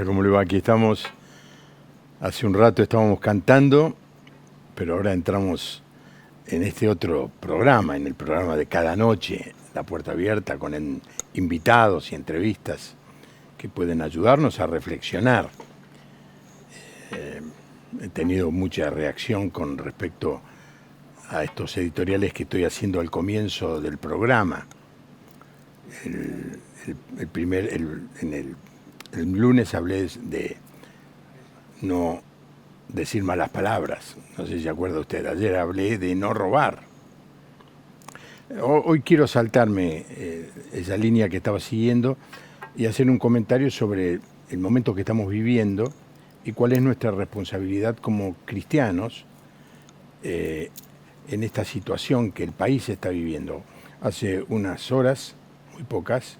Hola, ¿cómo le va? Aquí estamos. Hace un rato estábamos cantando, pero ahora entramos en este otro programa, en el programa de cada noche, La Puerta Abierta, con invitados y entrevistas que pueden ayudarnos a reflexionar. He tenido mucha reacción con respecto a estos editoriales que estoy haciendo al comienzo del programa. El lunes hablé de no decir malas palabras. No sé si se acuerda usted. Ayer hablé de no robar. Hoy quiero saltarme esa línea que estaba siguiendo y hacer un comentario sobre el momento que estamos viviendo y cuál es nuestra responsabilidad como cristianos en esta situación que el país está viviendo. Hace unas horas, muy pocas,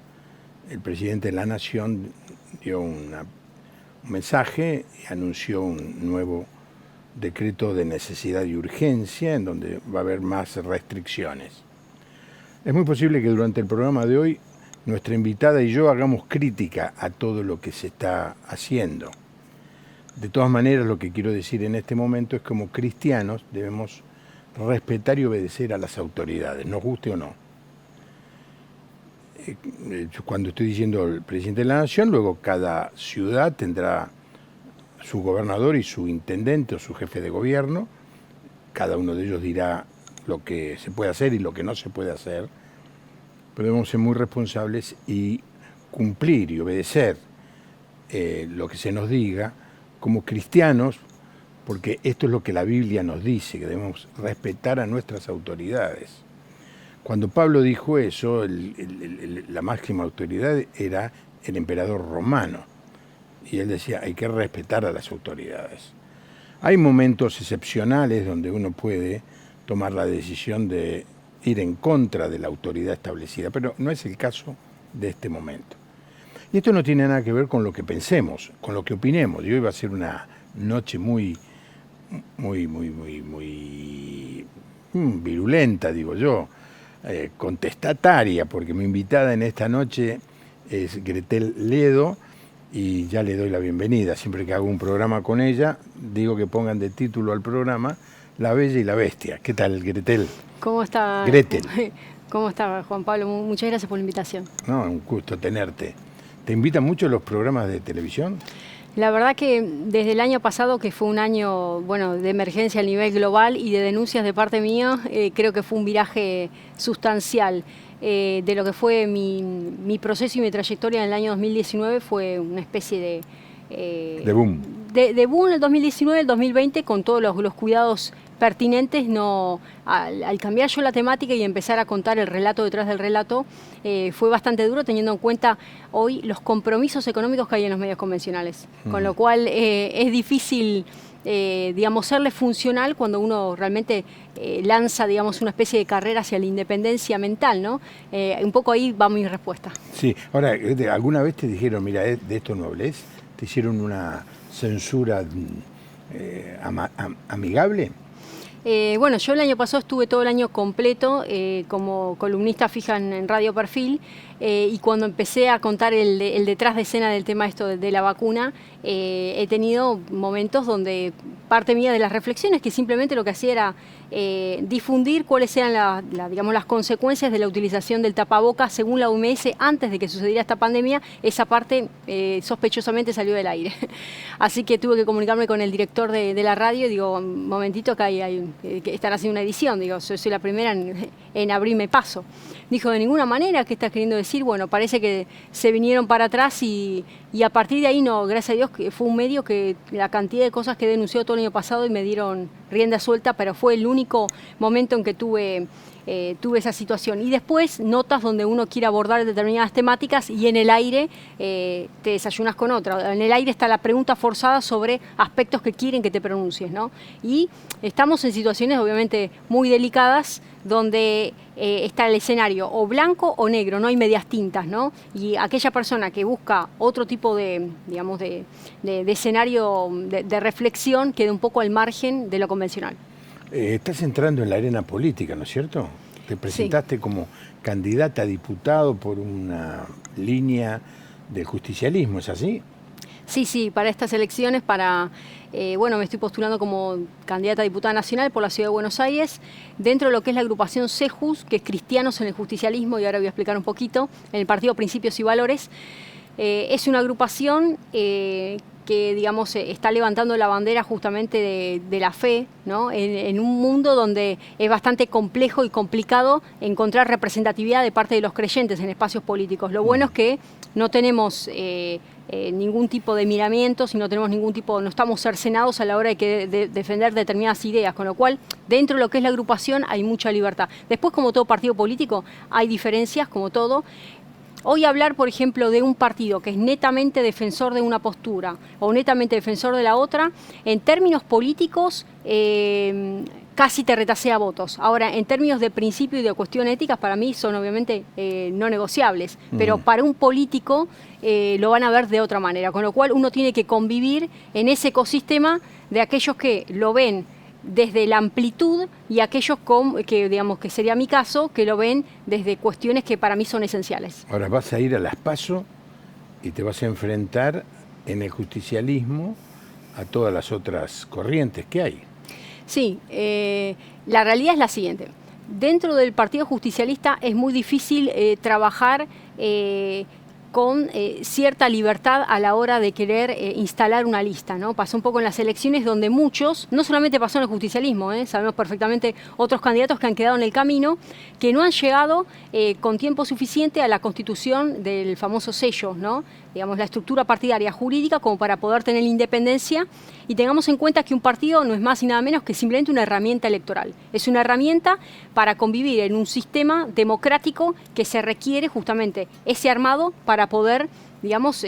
el presidente de la Nación dio un mensaje y anunció un nuevo decreto de necesidad y urgencia en donde va a haber más restricciones. Es muy posible que durante el programa de hoy nuestra invitada y yo hagamos crítica a todo lo que se está haciendo. De todas maneras, lo que quiero decir en este momento es que como cristianos debemos respetar y obedecer a las autoridades, nos guste o no. Cuando estoy diciendo el presidente de la Nación, luego cada ciudad tendrá su gobernador y su intendente o su jefe de gobierno. Cada uno de ellos dirá lo que se puede hacer y lo que no se puede hacer. Pero debemos ser muy responsables y cumplir y obedecer lo que se nos diga como cristianos, porque esto es lo que la Biblia nos dice, que debemos respetar a nuestras autoridades. Cuando Pablo dijo eso, la máxima autoridad era el emperador romano. Y él decía, hay que respetar a las autoridades. Hay momentos excepcionales donde uno puede tomar la decisión de ir en contra de la autoridad establecida, pero no es el caso de este momento. Y esto no tiene nada que ver con lo que pensemos, con lo que opinemos. Y hoy va a ser una noche muy virulenta, digo yo, contestataria, porque mi invitada en esta noche es Gretel Ledo, y ya le doy la bienvenida. Siempre que hago un programa con ella, digo que pongan de título al programa La Bella y la Bestia. ¿Qué tal, Gretel? ¿Cómo está? Gretel. ¿Cómo está, Juan Pablo? Muchas gracias por la invitación. No, un gusto tenerte. ¿Te invitan mucho los programas de televisión? La verdad que desde el año pasado, que fue un año de emergencia a nivel global y de denuncias de parte mía, creo que fue un viraje sustancial. De lo que fue mi proceso y mi trayectoria en el año 2019 fue una especie de boom. De boom en el 2019, el 2020, con todos los cuidados pertinentes. Al cambiar yo la temática y empezar a contar el relato detrás del relato, fue bastante duro, teniendo en cuenta hoy los compromisos económicos que hay en los medios convencionales. Con lo cual es difícil, serle funcional cuando uno realmente lanza, una especie de carrera hacia la independencia mental, ¿no? Un poco ahí va mi respuesta. Sí, ahora, ¿alguna vez te dijeron, mira, de esto no hables? ¿Te hicieron una censura amigable? Yo el año pasado estuve todo el año completo como columnista fija en Radio Perfil, y cuando empecé a contar el detrás de escena del tema de la vacuna, he tenido momentos donde parte mía de las reflexiones, que simplemente lo que hacía era difundir cuáles eran las consecuencias de la utilización del tapabocas según la OMS antes de que sucediera esta pandemia. Esa parte sospechosamente salió del aire. Así que tuve que comunicarme con el director de la radio y digo, un momentito, acá que están haciendo una edición, digo, soy la primera en abrirme paso. Dijo, de ninguna manera, ¿qué estás queriendo decir? Bueno, parece que se vinieron para atrás y a partir de ahí, no, gracias a Dios, que fue un medio que la cantidad de cosas que denunció todo el año pasado y me dieron rienda suelta, pero fue el único momento en que tuve esa situación. Y después, notas donde uno quiere abordar determinadas temáticas y en el aire te desayunas con otra. En el aire está la pregunta forzada sobre aspectos que quieren que te pronuncies, ¿no? Y estamos en situaciones obviamente muy delicadas donde está el escenario o blanco o negro, no hay medias tintas, ¿no? Y aquella persona que busca otro tipo de escenario de reflexión queda un poco al margen de lo convencional. Estás entrando en la arena política, ¿no es cierto? Te presentaste como candidata a diputado por una línea del justicialismo, ¿es así? Sí, para estas elecciones, me estoy postulando como candidata a diputada nacional por la Ciudad de Buenos Aires, dentro de lo que es la agrupación CEJUS, que es Cristianos en el Justicialismo, y ahora voy a explicar un poquito, en el partido Principios y Valores. Es una agrupación que, digamos, está levantando la bandera justamente de la fe, ¿no? En un mundo donde es bastante complejo y complicado encontrar representatividad de parte de los creyentes en espacios políticos. Lo bueno es que no tenemos ningún tipo de miramientos y no estamos cercenados a la hora de defender determinadas ideas, con lo cual dentro de lo que es la agrupación hay mucha libertad. Después, como todo partido político, hay diferencias, como todo. Hoy hablar, por ejemplo, de un partido que es netamente defensor de una postura o netamente defensor de la otra, en términos políticos casi te retasea votos. Ahora, en términos de principio y de cuestión éticas, para mí son obviamente no negociables, pero para un político lo van a ver de otra manera, con lo cual uno tiene que convivir en ese ecosistema de aquellos que lo ven desde la amplitud y aquellos que, digamos, que sería mi caso, que lo ven desde cuestiones que para mí son esenciales. Ahora vas a ir a las PASO y te vas a enfrentar en el justicialismo a todas las otras corrientes que hay. Sí, la realidad es la siguiente. Dentro del Partido Justicialista es muy difícil trabajar con cierta libertad a la hora de querer instalar una lista, ¿no? Pasó un poco en las elecciones donde muchos, no solamente pasó en el justicialismo, sabemos perfectamente otros candidatos que han quedado en el camino, que no han llegado con tiempo suficiente a la constitución del famoso sello, ¿no? Digamos, la estructura partidaria jurídica como para poder tener independencia, y tengamos en cuenta que un partido no es más y nada menos que simplemente una herramienta electoral. Es una herramienta para convivir en un sistema democrático que se requiere justamente ese armado para poder, digamos,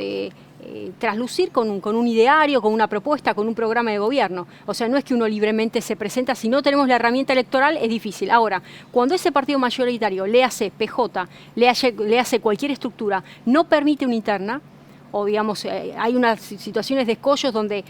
traslucir con un ideario, con una propuesta, con un programa de gobierno. O sea, no es que uno libremente se presenta, si no tenemos la herramienta electoral es difícil. Ahora, cuando ese partido mayoritario, le hace PJ, le hace cualquier estructura, no permite una interna, o digamos, hay unas situaciones de escollos donde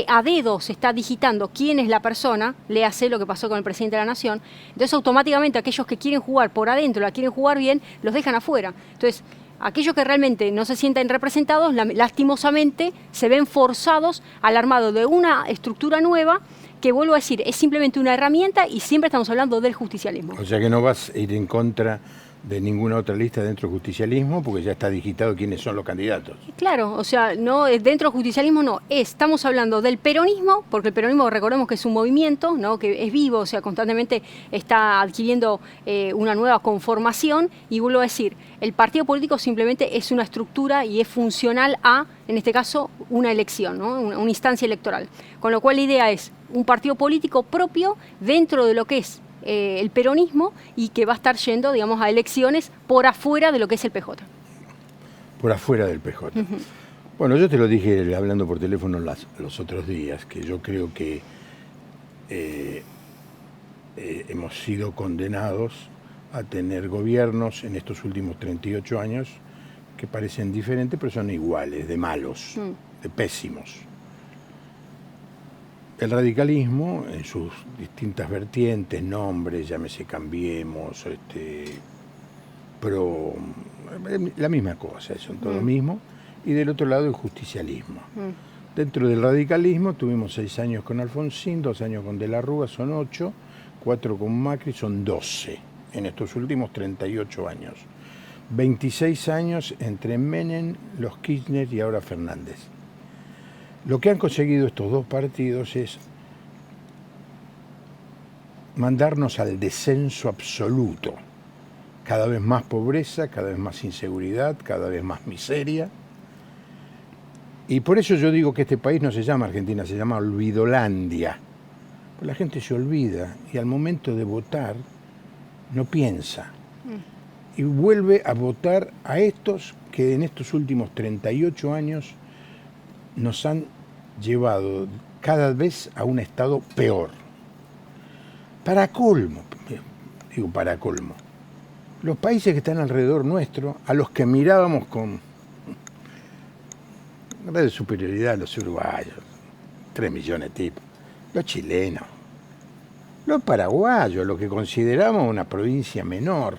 a dedo se está digitando quién es la persona, le hace lo que pasó con el presidente de la Nación, entonces automáticamente aquellos que quieren jugar por adentro, la quieren jugar bien, los dejan afuera. Entonces, aquellos que realmente no se sienten representados, lastimosamente se ven forzados al armado de una estructura nueva que, vuelvo a decir, es simplemente una herramienta y siempre estamos hablando del justicialismo. O sea que no vas a ir en contra de ninguna otra lista dentro del justicialismo porque ya está digitado quiénes son los candidatos. Claro, o sea, no, dentro del justicialismo no, estamos hablando del peronismo, porque el peronismo, recordemos que es un movimiento, ¿no? Que es vivo, o sea, constantemente está adquiriendo una nueva conformación, y vuelvo a decir, el partido político simplemente es una estructura y es funcional a, en este caso, una elección, ¿no? Una instancia electoral. Con lo cual la idea es un partido político propio dentro de lo que es el peronismo, y que va a estar yendo, digamos, a elecciones por afuera de lo que es el PJ. Por afuera del PJ. Bueno, yo te lo dije hablando por teléfono los otros días, que yo creo que hemos sido condenados a tener gobiernos en estos últimos 38 años que parecen diferentes, pero son iguales, de malos, de pésimos. El radicalismo, en sus distintas vertientes, nombres, llámese Cambiemos, PRO, la misma cosa, son todo lo mismo. Y del otro lado el justicialismo. Dentro del radicalismo tuvimos 6 años con Alfonsín, 2 años con De la Rúa, son 8, 4 con Macri, son 12 en estos últimos 38 años. 26 años entre Menem, los Kirchner y ahora Fernández. Lo que han conseguido estos dos partidos es mandarnos al descenso absoluto. Cada vez más pobreza, cada vez más inseguridad, cada vez más miseria. Y por eso yo digo que este país no se llama Argentina, se llama Olvidolandia. Pues la gente se olvida y al momento de votar no piensa. Y vuelve a votar a estos que en estos últimos 38 años nos han llevado cada vez a un estado peor. Para colmo, los países que están alrededor nuestro, a los que mirábamos con grado de superioridad, los uruguayos, 3 millones de tipos, los chilenos, los paraguayos, lo que consideramos una provincia menor,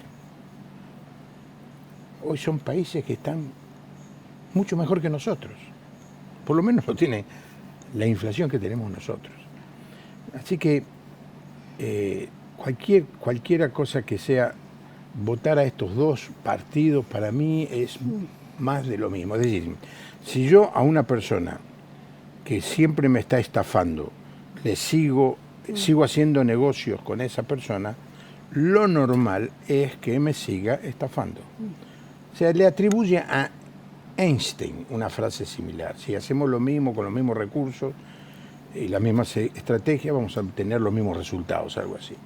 hoy son países que están mucho mejor que nosotros. por lo menos lo tiene la inflación que tenemos nosotros. Así que cualquiera cosa que sea votar a estos dos partidos, para mí es más de lo mismo. Es decir, si yo a una persona que siempre me está estafando, le sigo haciendo negocios con esa persona, lo normal es que me siga estafando. O sea, le atribuye a Einstein una frase similar. Si hacemos lo mismo con los mismos recursos y la misma estrategia, vamos a obtener los mismos resultados, algo así.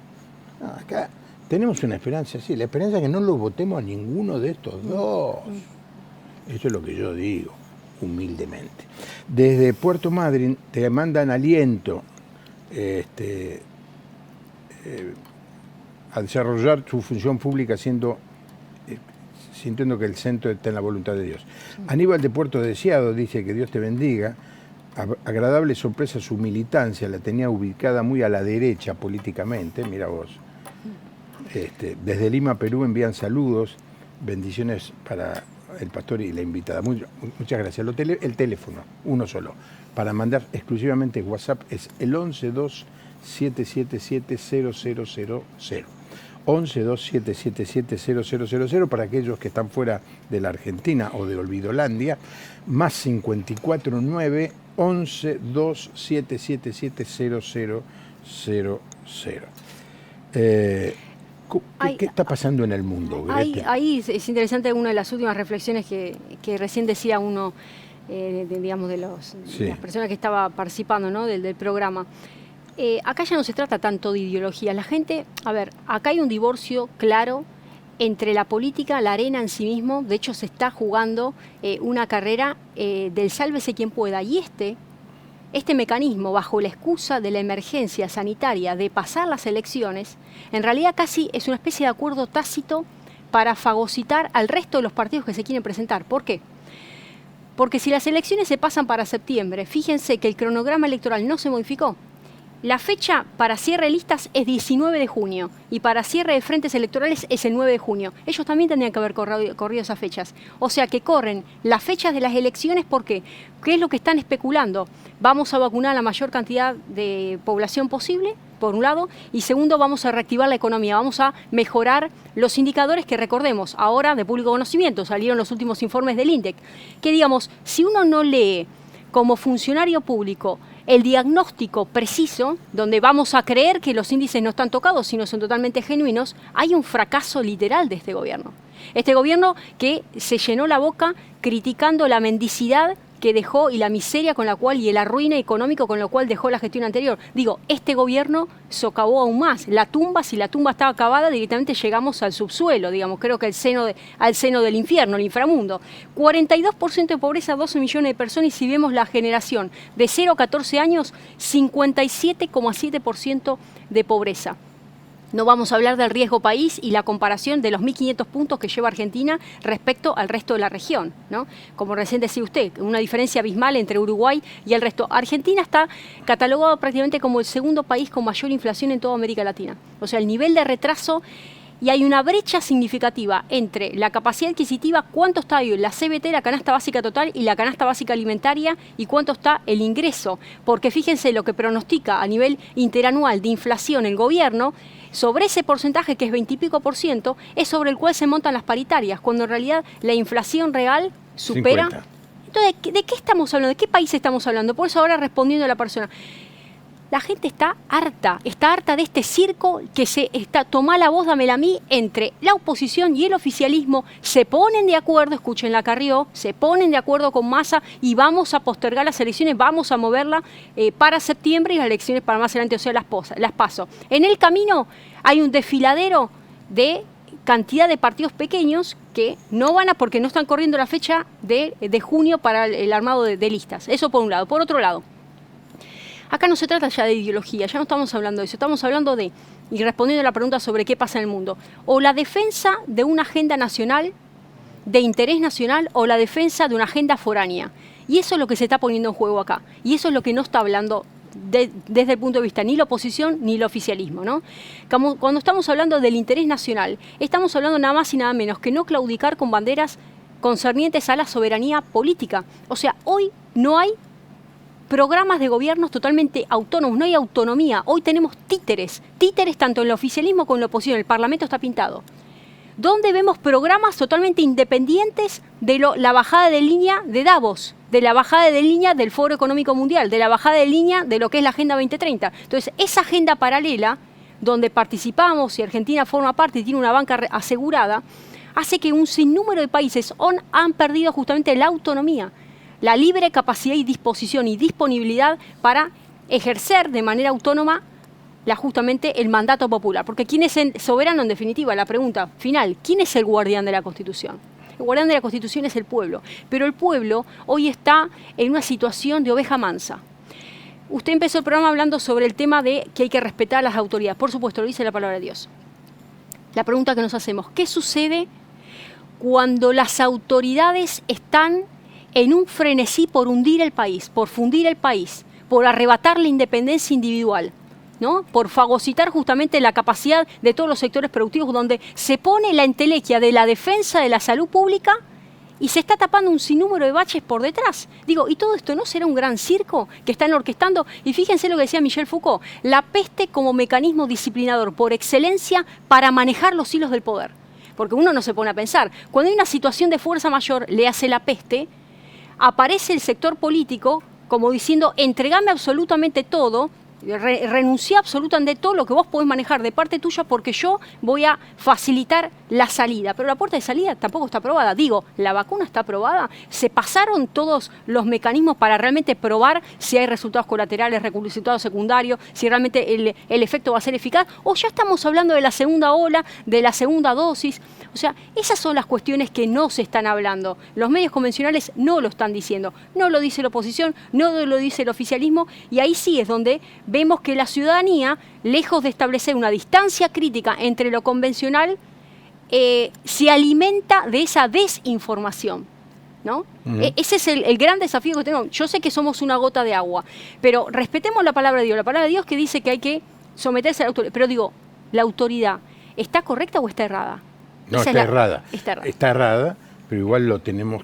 Acá tenemos una esperanza, sí, la esperanza es que no lo votemos a ninguno de estos dos. Eso es lo que yo digo, humildemente. Desde Puerto Madryn te mandan aliento a desarrollar su función pública sintiendo que el centro está en la voluntad de Dios. Aníbal de Puerto Deseado dice que Dios te bendiga. Agradable sorpresa su militancia, la tenía ubicada muy a la derecha políticamente, mira vos. Desde Lima, Perú, envían saludos, bendiciones para el pastor y la invitada. Muchas gracias. El teléfono, uno solo, para mandar exclusivamente WhatsApp es el 1127770000. 1127770000 para aquellos que están fuera de la Argentina o de Olvidolandia, más 549 1127770000. ¿Qué está pasando en el mundo, Grete? Ahí es interesante una de las últimas reflexiones que recién decía uno, digamos, de las personas que estaba participando, ¿no? del programa. Acá ya no se trata tanto de ideología. La gente, acá hay un divorcio claro entre la política, la arena en sí mismo. De hecho, se está jugando una carrera del sálvese quien pueda. Y este mecanismo, bajo la excusa de la emergencia sanitaria, de pasar las elecciones, en realidad casi es una especie de acuerdo tácito para fagocitar al resto de los partidos que se quieren presentar. ¿Por qué? Porque si las elecciones se pasan para septiembre, fíjense que el cronograma electoral no se modificó. La fecha para cierre de listas es 19 de junio y para cierre de frentes electorales es el 9 de junio. Ellos también tendrían que haber corrido esas fechas. O sea que corren las fechas de las elecciones. ¿Por qué? ¿Qué es lo que están especulando? Vamos a vacunar a la mayor cantidad de población posible, por un lado, y segundo, vamos a reactivar la economía, vamos a mejorar los indicadores que, recordemos, ahora de público conocimiento, salieron los últimos informes del INDEC, que digamos, si uno no lee como funcionario público el diagnóstico preciso, donde vamos a creer que los índices no están tocados, sino son totalmente genuinos, hay un fracaso literal de este gobierno. Este gobierno que se llenó la boca criticando la mendicidad que dejó y la miseria con la cual y el arruine económico con lo cual dejó la gestión anterior. Digo, este gobierno socavó aún más. La tumba, si la tumba estaba acabada, directamente llegamos al subsuelo, digamos, creo que al seno del infierno, el inframundo. 42% de pobreza, 12 millones de personas, y si vemos la generación de 0 a 14 años, 57,7% de pobreza. No vamos a hablar del riesgo país y la comparación de los 1.500 puntos que lleva Argentina respecto al resto de la región, ¿no? Como recién decía usted, una diferencia abismal entre Uruguay y el resto. Argentina está catalogado prácticamente como el segundo país con mayor inflación en toda América Latina. O sea, el nivel de retraso, y hay una brecha significativa entre la capacidad adquisitiva, cuánto está hoy la CBT, la canasta básica total, y la canasta básica alimentaria, y cuánto está el ingreso. Porque fíjense lo que pronostica a nivel interanual de inflación el gobierno. Sobre ese porcentaje, que es 20 y pico %, es sobre el cual se montan las paritarias, cuando en realidad la inflación real supera... 50. Entonces, ¿de qué estamos hablando? ¿De qué país estamos hablando? Por eso ahora, respondiendo a la persona, la gente está harta de este circo que toma la voz, dámela a mí, entre la oposición y el oficialismo. Se ponen de acuerdo, escuchen la Carrió, se ponen de acuerdo con Massa y vamos a postergar las elecciones, vamos a moverla para septiembre y las elecciones para más adelante, o sea, las PASO. En el camino hay un desfiladero de cantidad de partidos pequeños que no van porque no están corriendo la fecha de junio para el armado de listas. Eso por un lado. Por otro lado, acá no se trata ya de ideología, ya no estamos hablando de eso, estamos hablando de, y respondiendo a la pregunta sobre qué pasa en el mundo, o la defensa de una agenda nacional, de interés nacional, o la defensa de una agenda foránea. Y eso es lo que se está poniendo en juego acá, y eso es lo que no está hablando desde el punto de vista ni la oposición ni el oficialismo, ¿no? Cuando estamos hablando del interés nacional, estamos hablando nada más y nada menos que no claudicar con banderas concernientes a la soberanía política. O sea, hoy no hay programas de gobiernos totalmente autónomos, no hay autonomía. Hoy tenemos títeres tanto en el oficialismo como en la oposición, el Parlamento está pintado. Donde vemos programas totalmente independientes de la bajada de línea de Davos, de la bajada de línea del Foro Económico Mundial, de la bajada de línea de lo que es la Agenda 2030. Entonces, esa agenda paralela, donde participamos y Argentina forma parte y tiene una banca asegurada, hace que un sinnúmero de países han perdido justamente la autonomía, la libre capacidad y disposición y disponibilidad para ejercer de manera autónoma justamente el mandato popular. Porque ¿quién es el soberano en definitiva? La pregunta final, ¿quién es el guardián de la Constitución? El guardián de la Constitución es el pueblo, pero el pueblo hoy está en una situación de oveja mansa. Usted empezó el programa hablando sobre el tema de que hay que respetar a las autoridades. Por supuesto, lo dice la palabra de Dios. La pregunta que nos hacemos, ¿qué sucede cuando las autoridades están en un frenesí por hundir el país, por fundir el país, por arrebatar la independencia individual, ¿no? Por fagocitar justamente la capacidad de todos los sectores productivos, donde se pone la entelequia de la defensa de la salud pública y se está tapando un sinnúmero de baches por detrás? Digo, ¿y todo esto no será un gran circo que están orquestando? Y fíjense lo que decía Michel Foucault, la peste como mecanismo disciplinador por excelencia para manejar los hilos del poder. Porque uno no se pone a pensar, cuando hay una situación de fuerza mayor, le hace la peste, aparece el sector político como diciendo, entregame absolutamente todo, renuncia absolutamente todo lo que vos podés manejar de parte tuya porque yo voy a facilitar la salida. Pero la puerta de salida tampoco está aprobada. Digo, ¿la vacuna está aprobada? ¿Se pasaron todos los mecanismos para realmente probar si hay resultados colaterales, resultados secundarios, si realmente el efecto va a ser eficaz? ¿O ya estamos hablando de la segunda ola, de la segunda dosis? O sea, esas son las cuestiones que no se están hablando. Los medios convencionales no lo están diciendo. No lo dice la oposición, no lo dice el oficialismo, y ahí sí es donde vemos que la ciudadanía, lejos de establecer una distancia crítica entre lo convencional, se alimenta de esa desinformación, ¿no? Ese es el gran desafío que tenemos. Yo sé que somos una gota de agua, pero respetemos la palabra de Dios. La palabra de Dios que dice que hay que someterse a la autoridad. Pero digo, ¿la autoridad está correcta o está errada? No, está errada. Está errada, pero igual lo tenemos.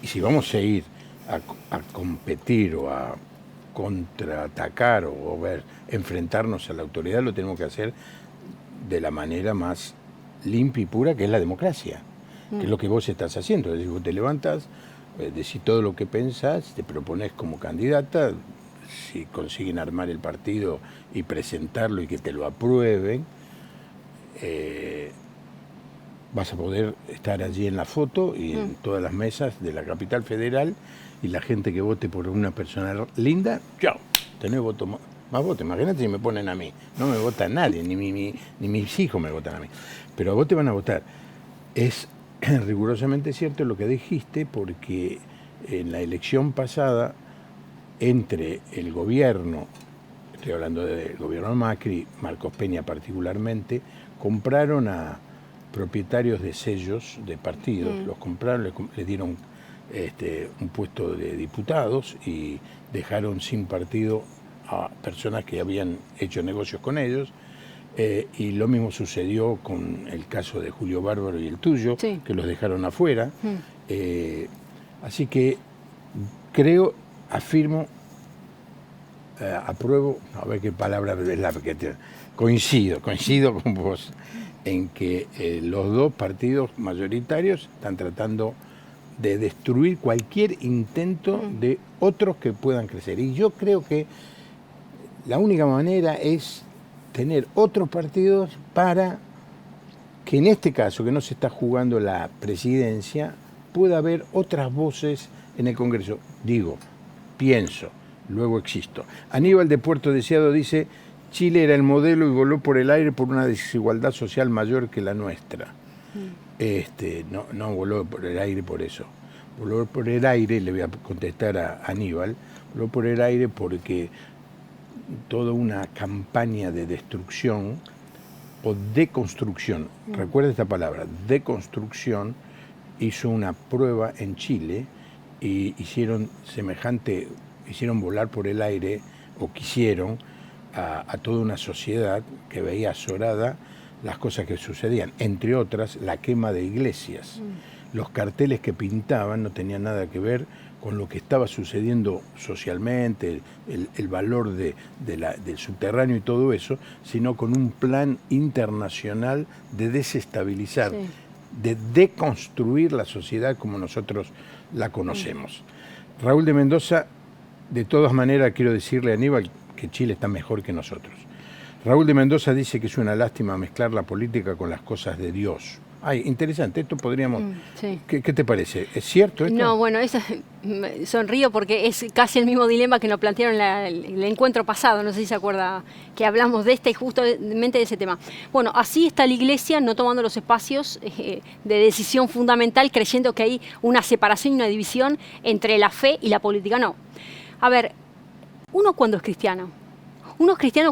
Si vamos a ir a competir o a contraatacar o enfrentarnos a la autoridad, lo tenemos que hacer de la manera más limpia y pura, que es la democracia, que es lo que vos estás haciendo. Es decir, vos te levantas, decís todo lo que pensás, te propones como candidata, si consiguen armar el partido y presentarlo y que te lo aprueben, vas a poder estar allí en la foto y en todas las mesas de la capital federal, y la gente que vote por una persona linda, chao, tenés voto más voto. Imagínate si me ponen a mí, no me vota nadie, ni mis hijos me votan a mí, pero a vos te van a votar. Es rigurosamente cierto lo que dijiste, porque en la elección pasada, entre el gobierno, estoy hablando del gobierno de Macri, Marcos Peña particularmente, compraron a propietarios de sellos de partidos, los compraron, le dieron un puesto de diputados y dejaron sin partido a personas que habían hecho negocios con ellos, y lo mismo sucedió con el caso de Julio Bárbaro y el tuyo, sí, que los dejaron afuera. Así que creo, afirmo, apruebo, a ver qué palabra es la que coincido con vos en que los dos partidos mayoritarios están tratando de destruir cualquier intento de otros que puedan crecer. Y yo creo que la única manera es tener otros partidos para que en este caso, que no se está jugando la presidencia, pueda haber otras voces en el Congreso. Digo, pienso, luego existo. Aníbal de Puerto Deseado dice: Chile era el modelo y voló por el aire por una desigualdad social mayor que la nuestra. No voló por el aire por eso. Voló por el aire, le voy a contestar a Aníbal, voló por el aire porque toda una campaña de destrucción o deconstrucción, recuerda esta palabra, deconstrucción, hizo una prueba en Chile y hicieron volar por el aire, o quisieron, a toda una sociedad que veía azorada las cosas que sucedían, entre otras la quema de iglesias. Los carteles que pintaban no tenían nada que ver con lo que estaba sucediendo socialmente, el valor del subterráneo y todo eso, sino con un plan internacional de desestabilizar, sí, de deconstruir la sociedad como nosotros la conocemos. Raúl de Mendoza, de todas maneras quiero decirle a Aníbal que Chile está mejor que nosotros. Raúl de Mendoza dice que es una lástima mezclar la política con las cosas de Dios. Ay, interesante, esto podríamos... Sí. ¿Qué te parece? ¿Es cierto esto? No, bueno, sonrío porque es casi el mismo dilema que nos plantearon el encuentro pasado, no sé si se acuerda que hablamos de justamente de ese tema. Bueno, así está la Iglesia no tomando los espacios de decisión fundamental, creyendo que hay una separación y una división entre la fe y la política. No. A ver, uno cuando es cristiano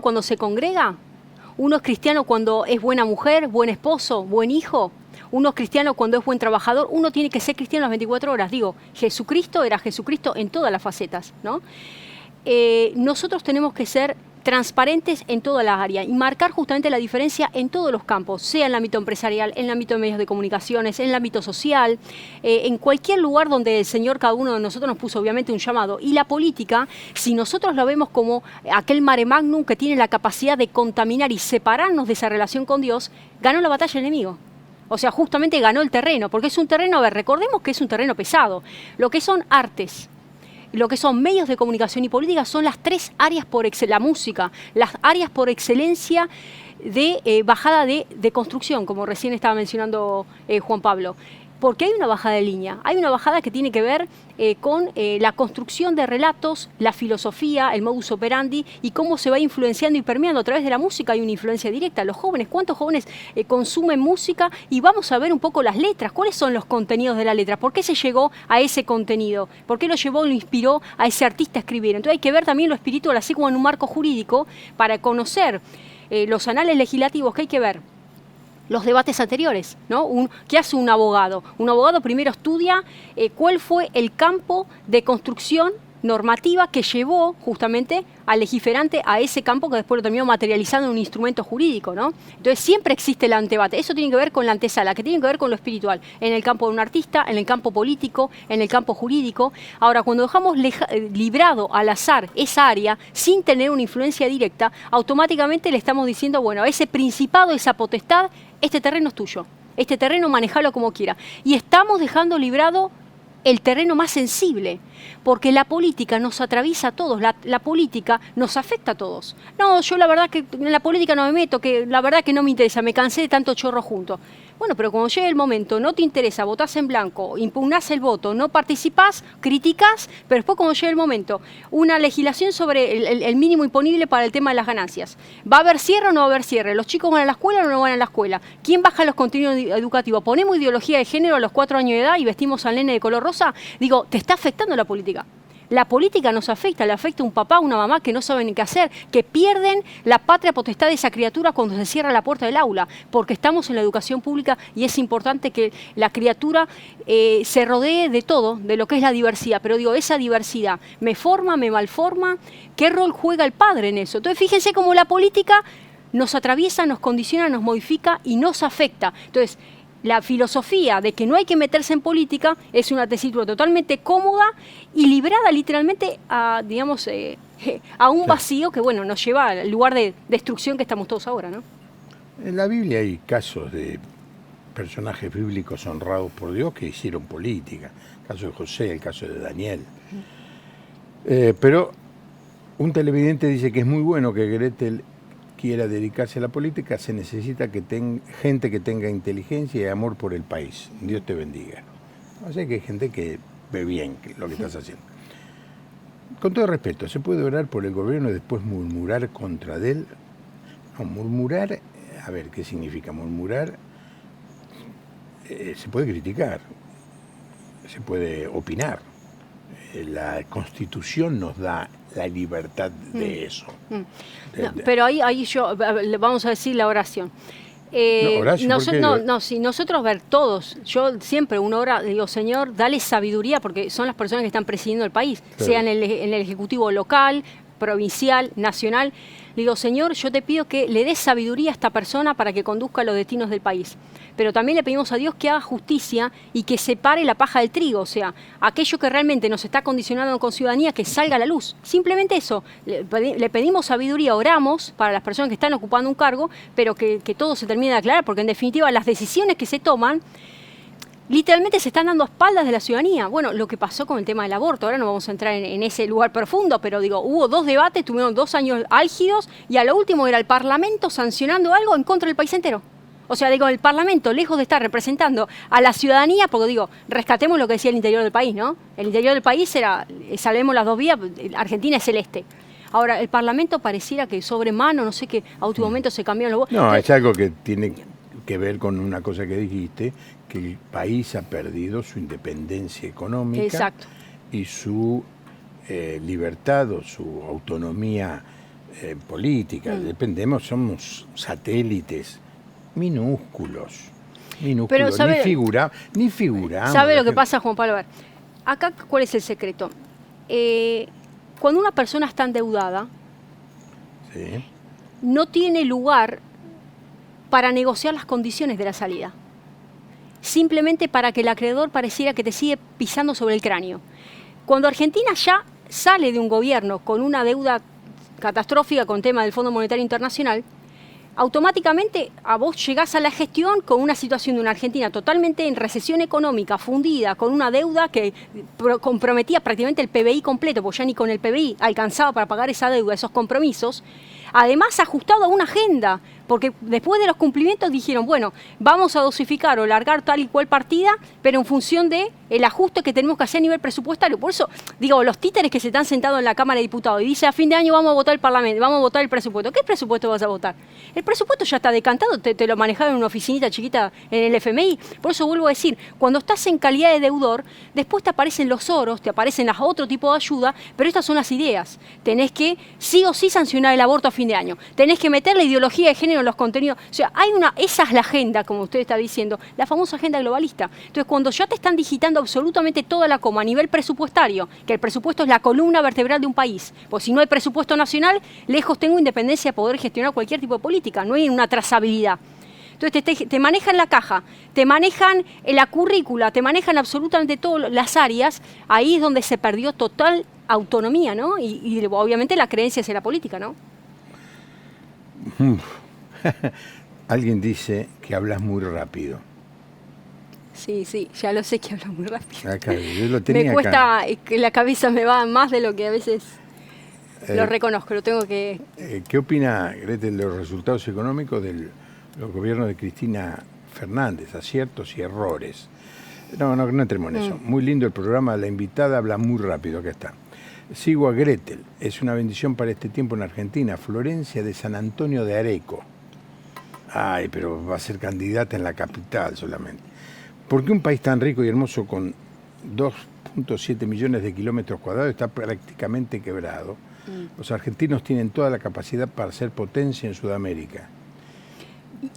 cuando se congrega, uno es cristiano cuando es buena mujer, buen esposo, buen hijo. Uno es cristiano cuando es buen trabajador. Uno tiene que ser cristiano las 24 horas. Digo, Jesucristo era Jesucristo en todas las facetas, ¿no? Nosotros tenemos que ser transparentes en todas las áreas y marcar justamente la diferencia en todos los campos, sea en el ámbito empresarial, en el ámbito de medios de comunicaciones, en el ámbito social, en cualquier lugar donde el Señor, cada uno de nosotros, nos puso obviamente un llamado. Y la política, si nosotros la vemos como aquel mare magnum que tiene la capacidad de contaminar y separarnos de esa relación con Dios, ganó la batalla el enemigo. O sea, justamente ganó el terreno, porque es un terreno, a ver, recordemos que es un terreno pesado. Lo que son artes, lo que son medios de comunicación y política son las tres áreas por excelencia, la música, las áreas por excelencia de bajada de construcción, como recién estaba mencionando Juan Pablo. Porque hay una bajada de línea, hay una bajada que tiene que ver con la construcción de relatos, la filosofía, el modus operandi y cómo se va influenciando y permeando a través de la música. Hay una influencia directa. Los jóvenes, ¿cuántos jóvenes consumen música? Y vamos a ver un poco las letras. ¿Cuáles son los contenidos de la letra? ¿Por qué se llegó a ese contenido? ¿Por qué lo llevó, lo inspiró a ese artista a escribir? Entonces hay que ver también lo espiritual, así como en un marco jurídico, para conocer los anales legislativos que hay que ver. Los debates anteriores, ¿no? ¿Qué hace un abogado? Un abogado primero estudia cuál fue el campo de construcción normativa que llevó justamente al legiferante a ese campo que después lo terminó materializando en un instrumento jurídico, ¿no? Entonces siempre existe el antebate. Eso tiene que ver con la antesala, que tiene que ver con lo espiritual, en el campo de un artista, en el campo político, en el campo jurídico. Ahora, cuando dejamos librado al azar esa área sin tener una influencia directa, automáticamente le estamos diciendo, bueno, ese principado, esa potestad, este terreno es tuyo, este terreno manejalo como quiera. Y estamos dejando librado el terreno más sensible, porque la política nos atraviesa a todos, la política nos afecta a todos. No, yo la verdad que en la política no me meto, que la verdad que no me interesa, me cansé de tanto chorro junto. Bueno, pero cuando llegue el momento, no te interesa, votás en blanco, impugnás el voto, no participás, criticás, pero después cuando llegue el momento, una legislación sobre el mínimo imponible para el tema de las ganancias. ¿Va a haber cierre o no va a haber cierre? ¿Los chicos van a la escuela o no van a la escuela? ¿Quién baja los contenidos educativos? ¿Ponemos ideología de género a los 4 años de edad y vestimos al nene de color rosa? Digo, te está afectando la política. La política nos afecta, le afecta a un papá, a una mamá que no saben ni qué hacer, que pierden la patria potestad de esa criatura cuando se cierra la puerta del aula, porque estamos en la educación pública y es importante que la criatura se rodee de todo, de lo que es la diversidad. Pero digo, esa diversidad me forma, me malforma, ¿qué rol juega el padre en eso? Entonces fíjense cómo la política nos atraviesa, nos condiciona, nos modifica y nos afecta. Entonces, la filosofía de que no hay que meterse en política es una tesitura totalmente cómoda y librada literalmente a, digamos, a un vacío que, bueno, nos lleva al lugar de destrucción que estamos todos ahora, ¿no? En la Biblia hay casos de personajes bíblicos honrados por Dios que hicieron política. El caso de José, el caso de Daniel. Pero un televidente dice que es muy bueno que Gretel quiera dedicarse a la política, se necesita que gente que tenga inteligencia y amor por el país. Dios te bendiga. O sea que hay gente que ve bien lo que estás haciendo. Con todo respeto, ¿se puede orar por el gobierno y después murmurar contra él? No, murmurar, a ver, ¿qué significa murmurar? Se puede criticar, se puede opinar. La Constitución nos da la libertad de eso. No, pero ahí yo, vamos a decir la oración. Si nosotros ver todos, yo siempre una hora digo, Señor, dale sabiduría, porque son las personas que están presidiendo el país, sea en el Ejecutivo local, provincial, nacional. Le digo, Señor, yo te pido que le des sabiduría a esta persona para que conduzca los destinos del país. Pero también le pedimos a Dios que haga justicia y que separe la paja del trigo, o sea, aquello que realmente nos está condicionando con ciudadanía, que salga a la luz. Simplemente eso, le pedimos sabiduría, oramos para las personas que están ocupando un cargo, pero que todo se termine de aclarar, porque en definitiva las decisiones que se toman literalmente se están dando a espaldas de la ciudadanía. Bueno, lo que pasó con el tema del aborto, ahora no vamos a entrar en ese lugar profundo, pero digo, hubo 2 debates, tuvieron 2 años álgidos y a lo último era el Parlamento sancionando algo en contra del país entero. O sea, digo, el Parlamento, lejos de estar representando a la ciudadanía, porque digo, rescatemos lo que decía el interior del país, ¿no? El interior del país era, salvemos las 2 vías, Argentina es celeste. Ahora, el Parlamento pareciera que sobre mano, no sé qué, a último momento se cambiaron los votos. No, es algo que tiene que ver con una cosa que dijiste, que el país ha perdido su independencia económica. Exacto. Y su libertad o su autonomía política. Dependemos, somos satélites minúsculos. Pero ni figuramos. ¿Sabe lo que pasa, Juan Pablo? A ver, acá, ¿cuál es el secreto? Cuando una persona está endeudada, sí, no tiene lugar para negociar las condiciones de la salida. Simplemente para que el acreedor pareciera que te sigue pisando sobre el cráneo. Cuando Argentina ya sale de un gobierno con una deuda catastrófica con tema del Fondo Monetario Internacional, automáticamente a vos llegás a la gestión con una situación de una Argentina totalmente en recesión económica, fundida, con una deuda que comprometía prácticamente el PBI completo, porque ya ni con el PBI alcanzaba para pagar esa deuda, esos compromisos, además ajustado a una agenda, porque después de los cumplimientos dijeron, bueno, vamos a dosificar o largar tal y cual partida, pero en función de el ajuste que tenemos que hacer a nivel presupuestario. Por eso, digo, los títeres que se están sentados en la Cámara de Diputados y dice a fin de año vamos a votar el Parlamento, vamos a votar el presupuesto. ¿Qué presupuesto vas a votar? El presupuesto ya está decantado, te lo manejaron en una oficinita chiquita en el FMI. Por eso vuelvo a decir, cuando estás en calidad de deudor, después te aparecen los oros, te aparecen las otro tipo de ayuda, pero estas son las ideas. Tenés que sí o sí sancionar el aborto a fin de año. Tenés que meter la ideología de género en los contenidos. O sea, esa es la agenda, como usted está diciendo, la famosa agenda globalista. Entonces, cuando ya te están digitando absolutamente toda la coma a nivel presupuestario, que el presupuesto es la columna vertebral de un país, pues si no hay presupuesto nacional, lejos tengo independencia de poder gestionar cualquier tipo de política, no hay una trazabilidad. Entonces te manejan la caja, te manejan la currícula, te manejan absolutamente todas las áreas, ahí es donde se perdió total autonomía, ¿no? Y obviamente la creencia hacia la política, ¿no? Alguien dice que hablas muy rápido. Sí, ya lo sé que hablo muy rápido. Acá, yo lo tenía me cuesta, acá. Que la cabeza me va más de lo que a veces lo reconozco, lo tengo que... ¿Qué opina Gretel de los resultados económicos del gobierno de Cristina Fernández, aciertos y errores? No entremos en eso. Muy lindo el programa, la invitada habla muy rápido, acá está. Sigo a Gretel, es una bendición para este tiempo en Argentina, Florencia de San Antonio de Areco. Ay, pero va a ser candidata en la capital solamente. ¿Por qué un país tan rico y hermoso con 2.7 millones de kilómetros cuadrados está prácticamente quebrado? Los argentinos tienen toda la capacidad para ser potencia en Sudamérica.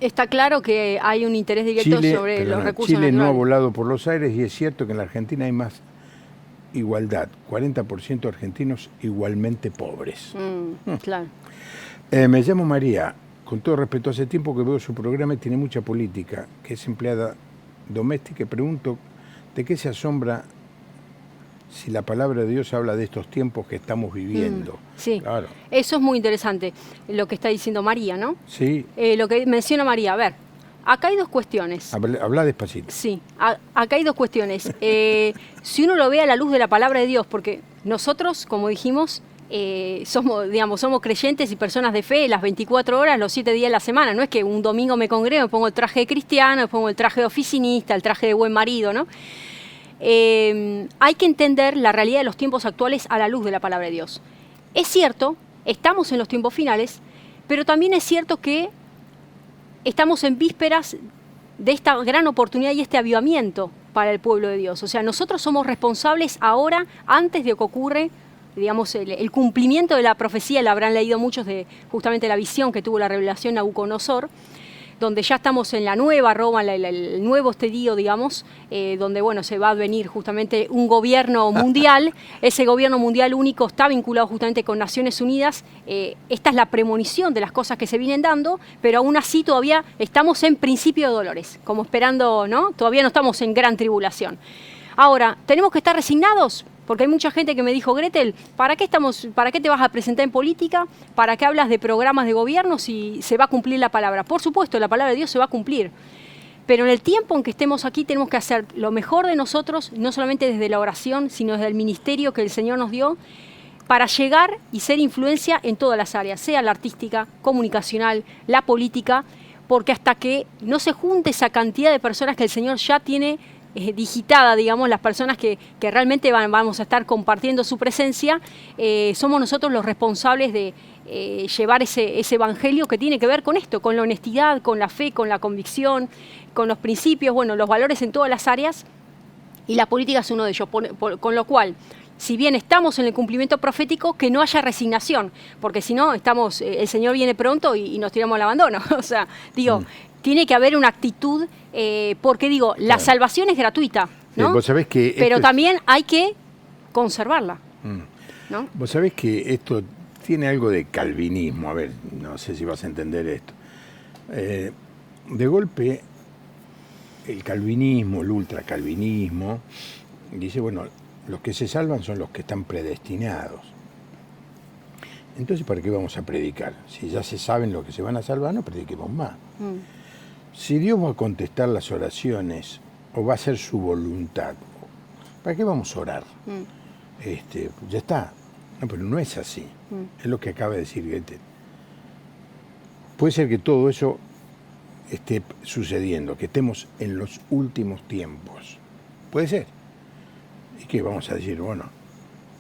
Está claro que hay un interés directo sobre los recursos naturales. Chile no ha volado por los aires y es cierto que en la Argentina hay más igualdad, 40% de argentinos igualmente pobres. Claro. Me llamo María, con todo respeto, hace tiempo que veo su programa y tiene mucha política, que es empleada doméstica, y pregunto de qué se asombra si la palabra de Dios habla de estos tiempos que estamos viviendo. Sí, claro. Eso es muy interesante, lo que está diciendo María, ¿no? Sí. Lo que menciona María, a ver, acá hay 2 cuestiones. Habla despacito. Sí, acá hay 2 cuestiones. Si uno lo ve a la luz de la palabra de Dios, porque nosotros, como dijimos, somos creyentes y personas de fe las 24 horas, los 7 días de la semana. No es que un domingo me congrego, me pongo el traje de cristiano, me pongo el traje de oficinista, el traje de buen marido, ¿no? Hay que entender la realidad de los tiempos actuales a la luz de la palabra de Dios. Es cierto, estamos en los tiempos finales, pero también es cierto que estamos en vísperas de esta gran oportunidad y este avivamiento para el pueblo de Dios. O sea, nosotros somos responsables ahora, antes de que ocurra, digamos, el cumplimiento de la profecía. La habrán leído muchos de justamente la visión que tuvo la revelación Nabucodonosor, donde ya estamos en la nueva Roma, el nuevo estadio, digamos, donde bueno, se va a venir justamente un gobierno mundial. Ese gobierno mundial único está vinculado justamente con Naciones Unidas. Esta es la premonición de las cosas que se vienen dando, pero aún así todavía estamos en principio de dolores, como esperando, ¿no? Todavía no estamos en gran tribulación. Ahora, ¿tenemos que estar resignados? Porque hay mucha gente que me dijo, Gretel, ¿para qué te vas a presentar en política? ¿Para qué hablas de programas de gobierno si se va a cumplir la palabra? Por supuesto, la palabra de Dios se va a cumplir. Pero en el tiempo en que estemos aquí tenemos que hacer lo mejor de nosotros, no solamente desde la oración, sino desde el ministerio que el Señor nos dio, para llegar y ser influencia en todas las áreas, sea la artística, comunicacional, la política, porque hasta que no se junte esa cantidad de personas que el Señor ya tiene digitada, digamos, las personas que realmente vamos a estar compartiendo su presencia, somos nosotros los responsables de llevar ese evangelio que tiene que ver con esto, con la honestidad, con la fe, con la convicción, con los principios, bueno, los valores en todas las áreas, y la política es uno de ellos, con lo cual, si bien estamos en el cumplimiento profético, que no haya resignación, porque si no, el Señor viene pronto y nos tiramos al abandono. O sea, digo, tiene que haber una actitud, porque digo, la salvación es gratuita, ¿no? Vos sabés que pero también hay que conservarla, ¿no? Vos sabés que esto tiene algo de calvinismo, a ver, no sé si vas a entender esto. De golpe, el calvinismo, el ultracalvinismo, dice, bueno, los que se salvan son los que están predestinados. Entonces, ¿para qué vamos a predicar? Si ya se saben lo que se van a salvar, no prediquemos más. Si Dios va a contestar las oraciones o va a ser su voluntad, ¿para qué vamos a orar? Ya está. No, pero no es así. Es lo que acaba de decir Goethe. Puede ser que todo eso esté sucediendo, que estemos en los últimos tiempos. Puede ser. ¿Y qué vamos a decir? Bueno,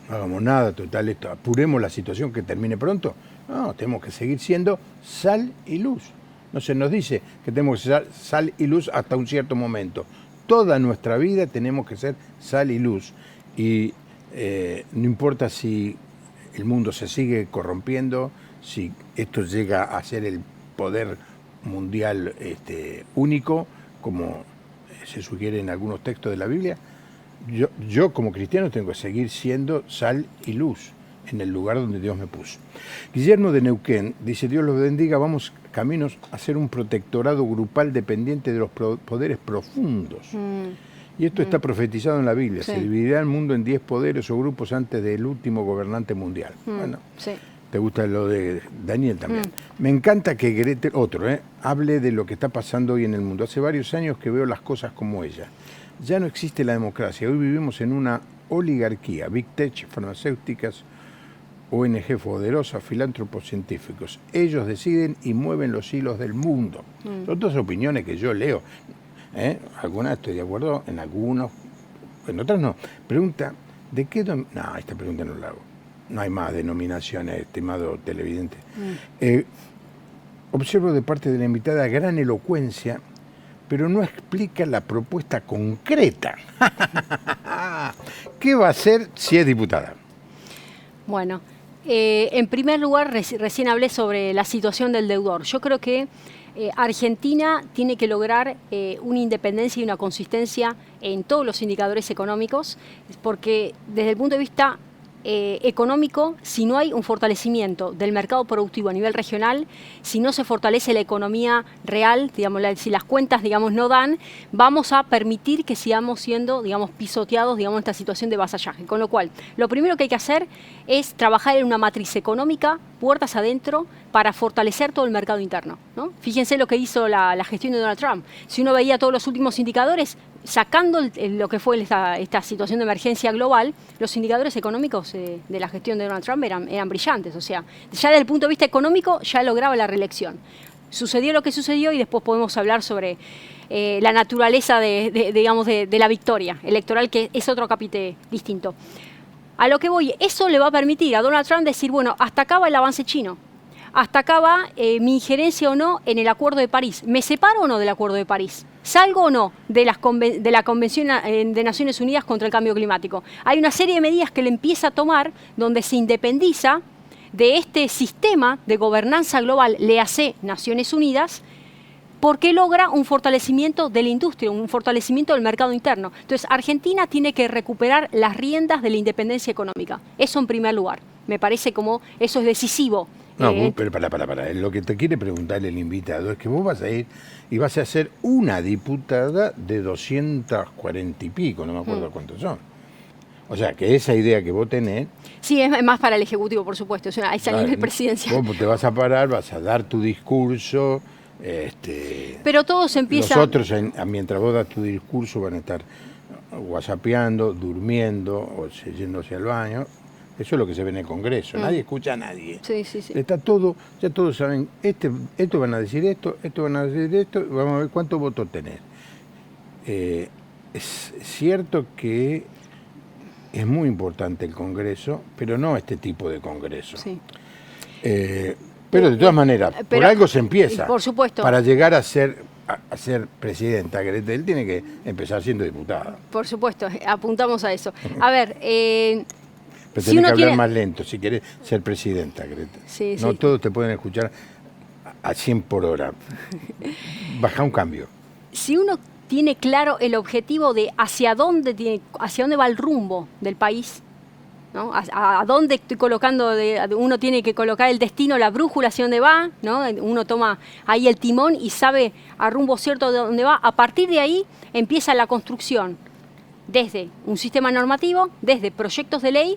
no hagamos nada, total, esto, apuremos la situación que termine pronto. No, tenemos que seguir siendo sal y luz. No se nos dice que tenemos que ser sal y luz hasta un cierto momento. Toda nuestra vida tenemos que ser sal y luz. Y no importa si el mundo se sigue corrompiendo, si esto llega a ser el poder mundial único, como se sugiere en algunos textos de la Biblia, yo como cristiano tengo que seguir siendo sal y luz en el lugar donde Dios me puso. Guillermo de Neuquén dice, Dios los bendiga, vamos caminos a ser un protectorado grupal dependiente de los poderes profundos. Y esto está profetizado en la Biblia. Sí. Se dividirá el mundo en 10 poderes o grupos antes del último gobernante mundial. Bueno, sí. Te gusta lo de Daniel también. Me encanta que Gretel, hable de lo que está pasando hoy en el mundo. Hace varios años que veo las cosas como ella. Ya no existe la democracia. Hoy vivimos en una oligarquía. Big Tech, farmacéuticas, ONG poderosas, filántropos científicos. Ellos deciden y mueven los hilos del mundo. Son todas opiniones que yo leo. Algunas estoy de acuerdo, en algunos, en otras no. Pregunta, ¿de qué? No, esta pregunta no la hago. No hay más denominaciones, estimado televidente. Observo de parte de la invitada gran elocuencia, pero no explica la propuesta concreta. ¿Qué va a hacer si es diputada? Bueno, en primer lugar, recién hablé sobre la situación del deudor. Yo creo que Argentina tiene que lograr una independencia y una consistencia en todos los indicadores económicos, porque desde el punto de vista económico, si no hay un fortalecimiento del mercado productivo a nivel regional, si no se fortalece la economía real, digamos, si las cuentas, digamos, no dan, vamos a permitir que sigamos siendo, digamos, pisoteados, digamos, en esta situación de vasallaje. Con lo cual, lo primero que hay que hacer es trabajar en una matriz económica, puertas adentro, para fortalecer todo el mercado interno, ¿no? Fíjense lo que hizo la gestión de Donald Trump. Si uno veía todos los últimos indicadores, sacando lo que fue esta situación de emergencia global, los indicadores económicos de la gestión de Donald Trump eran brillantes. O sea, ya desde el punto de vista económico ya lograba la reelección. Sucedió lo que sucedió y después podemos hablar sobre la naturaleza de la victoria electoral, que es otro capítulo distinto. A lo que voy, eso le va a permitir a Donald Trump decir, bueno, hasta acá va el avance chino. Hasta acá va mi injerencia o no en el Acuerdo de París. ¿Me separo o no del Acuerdo de París? ¿Salgo o no de la Convención de Naciones Unidas contra el Cambio Climático? Hay una serie de medidas que le empieza a tomar donde se independiza de este sistema de gobernanza global, le hace Naciones Unidas, porque logra un fortalecimiento de la industria, un fortalecimiento del mercado interno. Entonces, Argentina tiene que recuperar las riendas de la independencia económica. Eso en primer lugar. Me parece como eso es decisivo. No, pero para. Lo que te quiere preguntar el invitado es que vos vas a ir y vas a ser una diputada de 240 y pico, no me acuerdo cuántos son. O sea, que esa idea que vos tenés... Sí, es más para el Ejecutivo, por supuesto, es a nivel presidencial. Vos te vas a parar, vas a dar tu discurso... pero todo se empieza... Los otros, mientras vos das tu discurso, van a estar whatsappeando, durmiendo o yéndose al baño. Eso es lo que se ve en el Congreso. Nadie escucha a nadie. Sí. Está todo, ya todos saben, esto van a decir esto van a decir esto, vamos a ver cuántos votos tenés. Es cierto que es muy importante el Congreso, pero no este tipo de Congreso. Sí. Pero de todas maneras, por algo se empieza. Por supuesto. Para llegar a ser presidenta, Gretel tiene que empezar siendo diputada. Por supuesto, apuntamos a eso. A ver, pero tenés que hablar más lento si querés ser presidenta, Gretel. Sí, no todos te pueden escuchar a 100 por hora. Baja un cambio. Si uno tiene claro el objetivo de hacia dónde va el rumbo del país, ¿no? A dónde estoy colocando, uno tiene que colocar el destino, la brújula hacia dónde va, ¿no? Uno toma ahí el timón y sabe a rumbo cierto de dónde va. A partir de ahí empieza la construcción desde un sistema normativo, desde proyectos de ley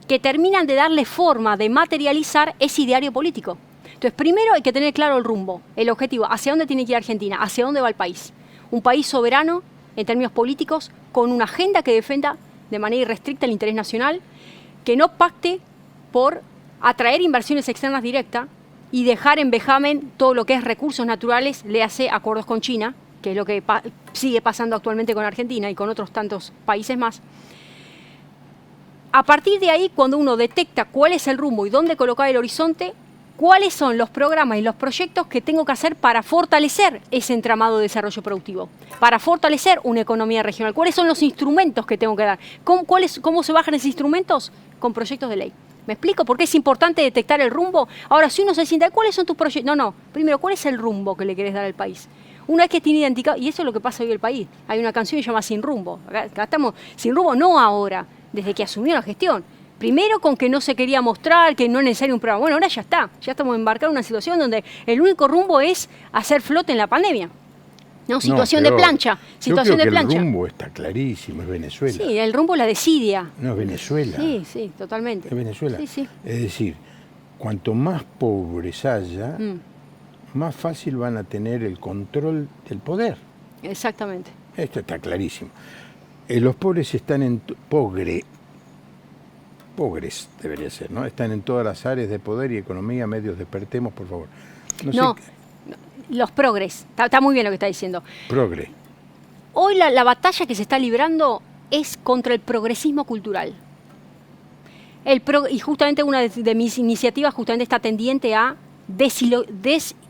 que terminan de darle forma, de materializar ese ideario político. Entonces, primero hay que tener claro el rumbo, el objetivo, hacia dónde tiene que ir Argentina, hacia dónde va el país. Un país soberano en términos políticos, con una agenda que defienda de manera irrestricta el interés nacional, que no pacte por atraer inversiones externas directas y dejar en vejamen todo lo que es recursos naturales, le hace acuerdos con China, que es lo que sigue pasando actualmente con Argentina y con otros tantos países más. A partir de ahí, cuando uno detecta cuál es el rumbo y dónde colocar el horizonte, cuáles son los programas y los proyectos que tengo que hacer para fortalecer ese entramado de desarrollo productivo, para fortalecer una economía regional, cuáles son los instrumentos que tengo que dar, cómo se bajan esos instrumentos con proyectos de ley. ¿Me explico? Porque es importante detectar el rumbo. Ahora, si uno se sienta, ¿cuáles son tus proyectos? No, primero, ¿cuál es el rumbo que le querés dar al país? Una vez que tiene identificado, y eso es lo que pasa hoy en el país, hay una canción que se llama Sin Rumbo. Acá estamos sin rumbo, no ahora, desde que asumió la gestión. Primero con que no se quería mostrar, que no es necesario un programa. Bueno, ahora ya está. Ya estamos embarcados en una situación donde el único rumbo es hacer flote en la pandemia. ¿No? Situación de plancha. Situación de plancha. El rumbo está clarísimo, es Venezuela. Sí, el rumbo es la desidia. No, es Venezuela. Sí, totalmente. Es Venezuela. Sí. Es decir, cuanto más pobres haya, más fácil van a tener el control del poder. Exactamente. Esto está clarísimo. Los pobres están en... Pobres debería ser, ¿no? Están en todas las áreas de poder y economía, medios, despertemos, por favor. Los progres. Está muy bien lo que está diciendo. Progre. Hoy la batalla que se está librando es contra el progresismo cultural. Y justamente una de mis iniciativas justamente está tendiente a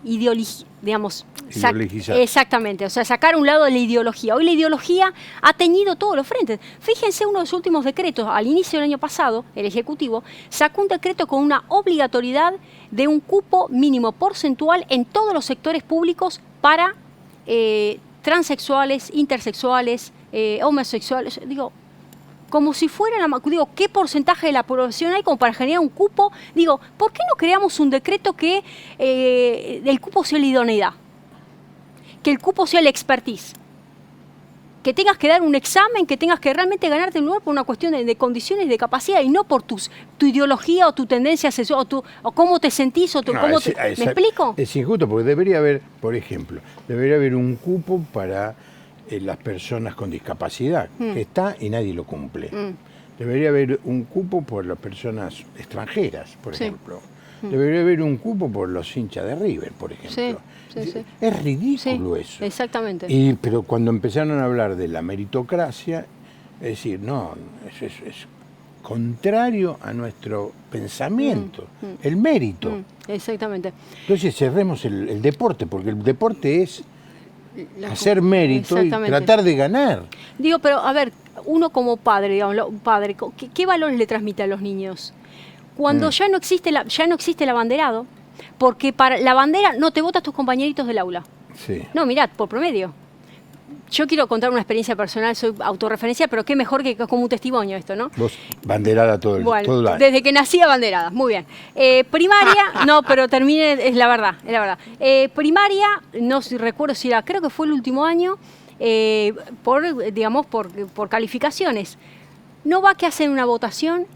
ideologizar. Exactamente, o sea, sacar un lado de la ideología. Hoy la ideología ha teñido todos los frentes. Fíjense, uno de los últimos decretos, al inicio del año pasado, el Ejecutivo sacó un decreto con una obligatoriedad de un cupo mínimo porcentual en todos los sectores públicos para transexuales, intersexuales, homosexuales. Digo, como si fueran, ¿qué porcentaje de la población hay como para generar un cupo? Digo, ¿por qué no creamos un decreto que el cupo sea la idoneidad? Que el cupo sea la expertise. Que tengas que dar un examen, que tengas que realmente ganarte un lugar por una cuestión de condiciones de capacidad y no por tu ideología o tu tendencia sexual o cómo te sentís o ¿me explico? Es injusto porque debería haber, por ejemplo, un cupo para las personas con discapacidad, que está y nadie lo cumple. Debería haber un cupo por las personas extranjeras, por ejemplo. Debería haber un cupo por los hinchas de River, por ejemplo. Sí. Es ridículo eso. Exactamente. Pero cuando empezaron a hablar de la meritocracia, es decir, no, es contrario a nuestro pensamiento, el mérito. Exactamente. Entonces cerremos el deporte, porque el deporte es hacer mérito y tratar de ganar. Digo, pero a ver, uno como padre, digamos, ¿qué valores le transmite a los niños? Cuando ya no existe el abanderado, Porque para la bandera no te votas tus compañeritos del aula. Sí. No, mirá, por promedio. Yo quiero contar una experiencia personal, soy autorreferencial, pero qué mejor que como un testimonio esto, ¿no? Vos banderada todo el año. Desde que nací abanderada, muy bien. Primaria, no, pero terminé, es la verdad, es la verdad. Primaria, no recuerdo si era, creo que fue el último año, por calificaciones. No va que hacen una votación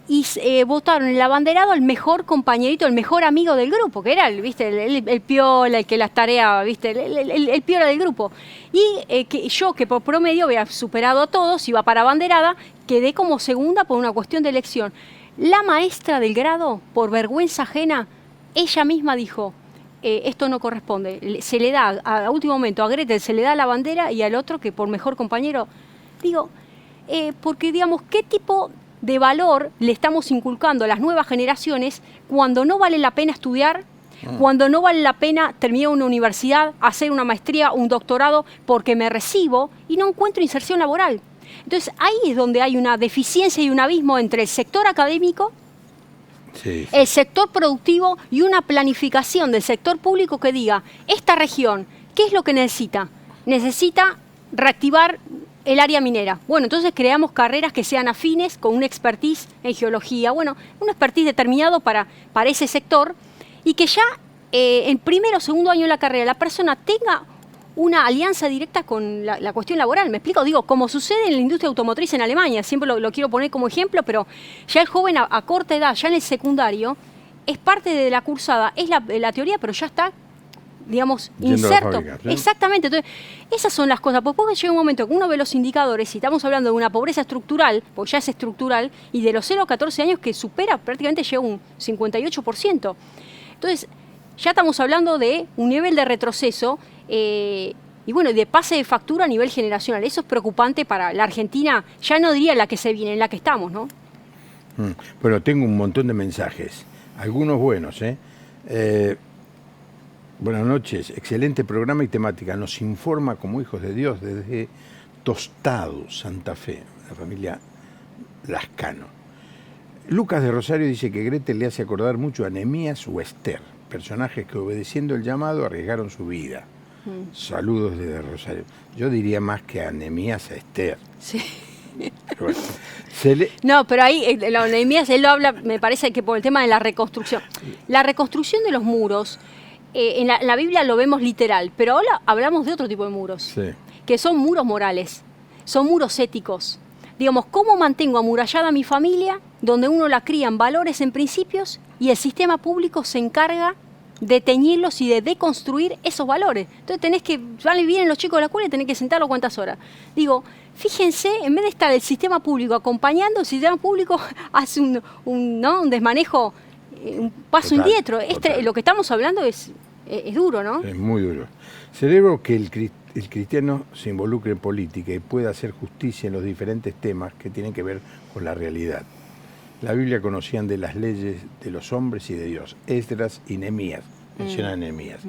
y votaron el abanderado al mejor compañerito, el mejor amigo del grupo, que era el piola, el que las tareas, ¿viste? El piola del grupo. Y que por promedio había superado a todos, iba para abanderada, quedé como segunda por una cuestión de elección. La maestra del grado, por vergüenza ajena, ella misma dijo, esto no corresponde, se le da a último momento a Gretel, se le da la bandera y al otro que por mejor compañero. Digo, porque digamos, ¿qué tipo de valor le estamos inculcando a las nuevas generaciones cuando no vale la pena estudiar, cuando no vale la pena terminar una universidad, hacer una maestría, un doctorado, porque me recibo y no encuentro inserción laboral? Entonces ahí es donde hay una deficiencia y un abismo entre el sector académico, el sector productivo y una planificación del sector público que diga, esta región, ¿qué es lo que necesita? Necesita reactivar el área minera. Bueno, entonces creamos carreras que sean afines con un expertise en geología, bueno, un expertise determinado para ese sector y que ya en primero o segundo año de la carrera la persona tenga una alianza directa con la cuestión laboral. ¿Me explico? Digo, como sucede en la industria automotriz en Alemania, siempre lo quiero poner como ejemplo, pero ya el joven a corta edad, ya en el secundario, es parte de la cursada, es la teoría, pero ya está, digamos, inserto. Fábrica, ¿sí? Exactamente. Entonces, esas son las cosas. Porque llega un momento que uno ve los indicadores, si estamos hablando de una pobreza estructural, porque ya es estructural, y de los 0 a 14 años que supera, prácticamente llega un 58%. Entonces, ya estamos hablando de un nivel de retroceso y bueno, de pase de factura a nivel generacional. Eso es preocupante para la Argentina, ya no diría la que se viene, en la que estamos, ¿no? Bueno, tengo un montón de mensajes, algunos buenos, buenas noches, excelente programa y temática. Nos informa como hijos de Dios desde Tostado, Santa Fe, la familia Lascano. Lucas de Rosario dice que Gretel le hace acordar mucho a Nehemías o Esther, personajes que obedeciendo el llamado arriesgaron su vida. Saludos desde Rosario. Yo diría más que a Nehemías a Esther. Sí. Bueno, no, pero ahí Nehemías, él lo habla, me parece que por el tema de la reconstrucción. La reconstrucción de los muros, en la Biblia lo vemos literal, pero ahora hablamos de otro tipo de muros, que son muros morales, son muros éticos. Digamos, ¿cómo mantengo amurallada a mi familia, donde uno la cría en valores, en principios, y el sistema público se encarga de teñirlos y de deconstruir esos valores? Entonces vienen los chicos de la escuela y tenés que sentarlos cuántas horas. Digo, fíjense, en vez de estar el sistema público acompañando, el sistema público hace un desmanejo, un paso indietro. Lo que estamos hablando es duro, ¿no? Es muy duro. Celebro que el cristiano se involucre en política y pueda hacer justicia en los diferentes temas que tienen que ver con la realidad. La Biblia conocían de las leyes de los hombres y de Dios. Esdras y Nehemías. Mencionan Nehemías.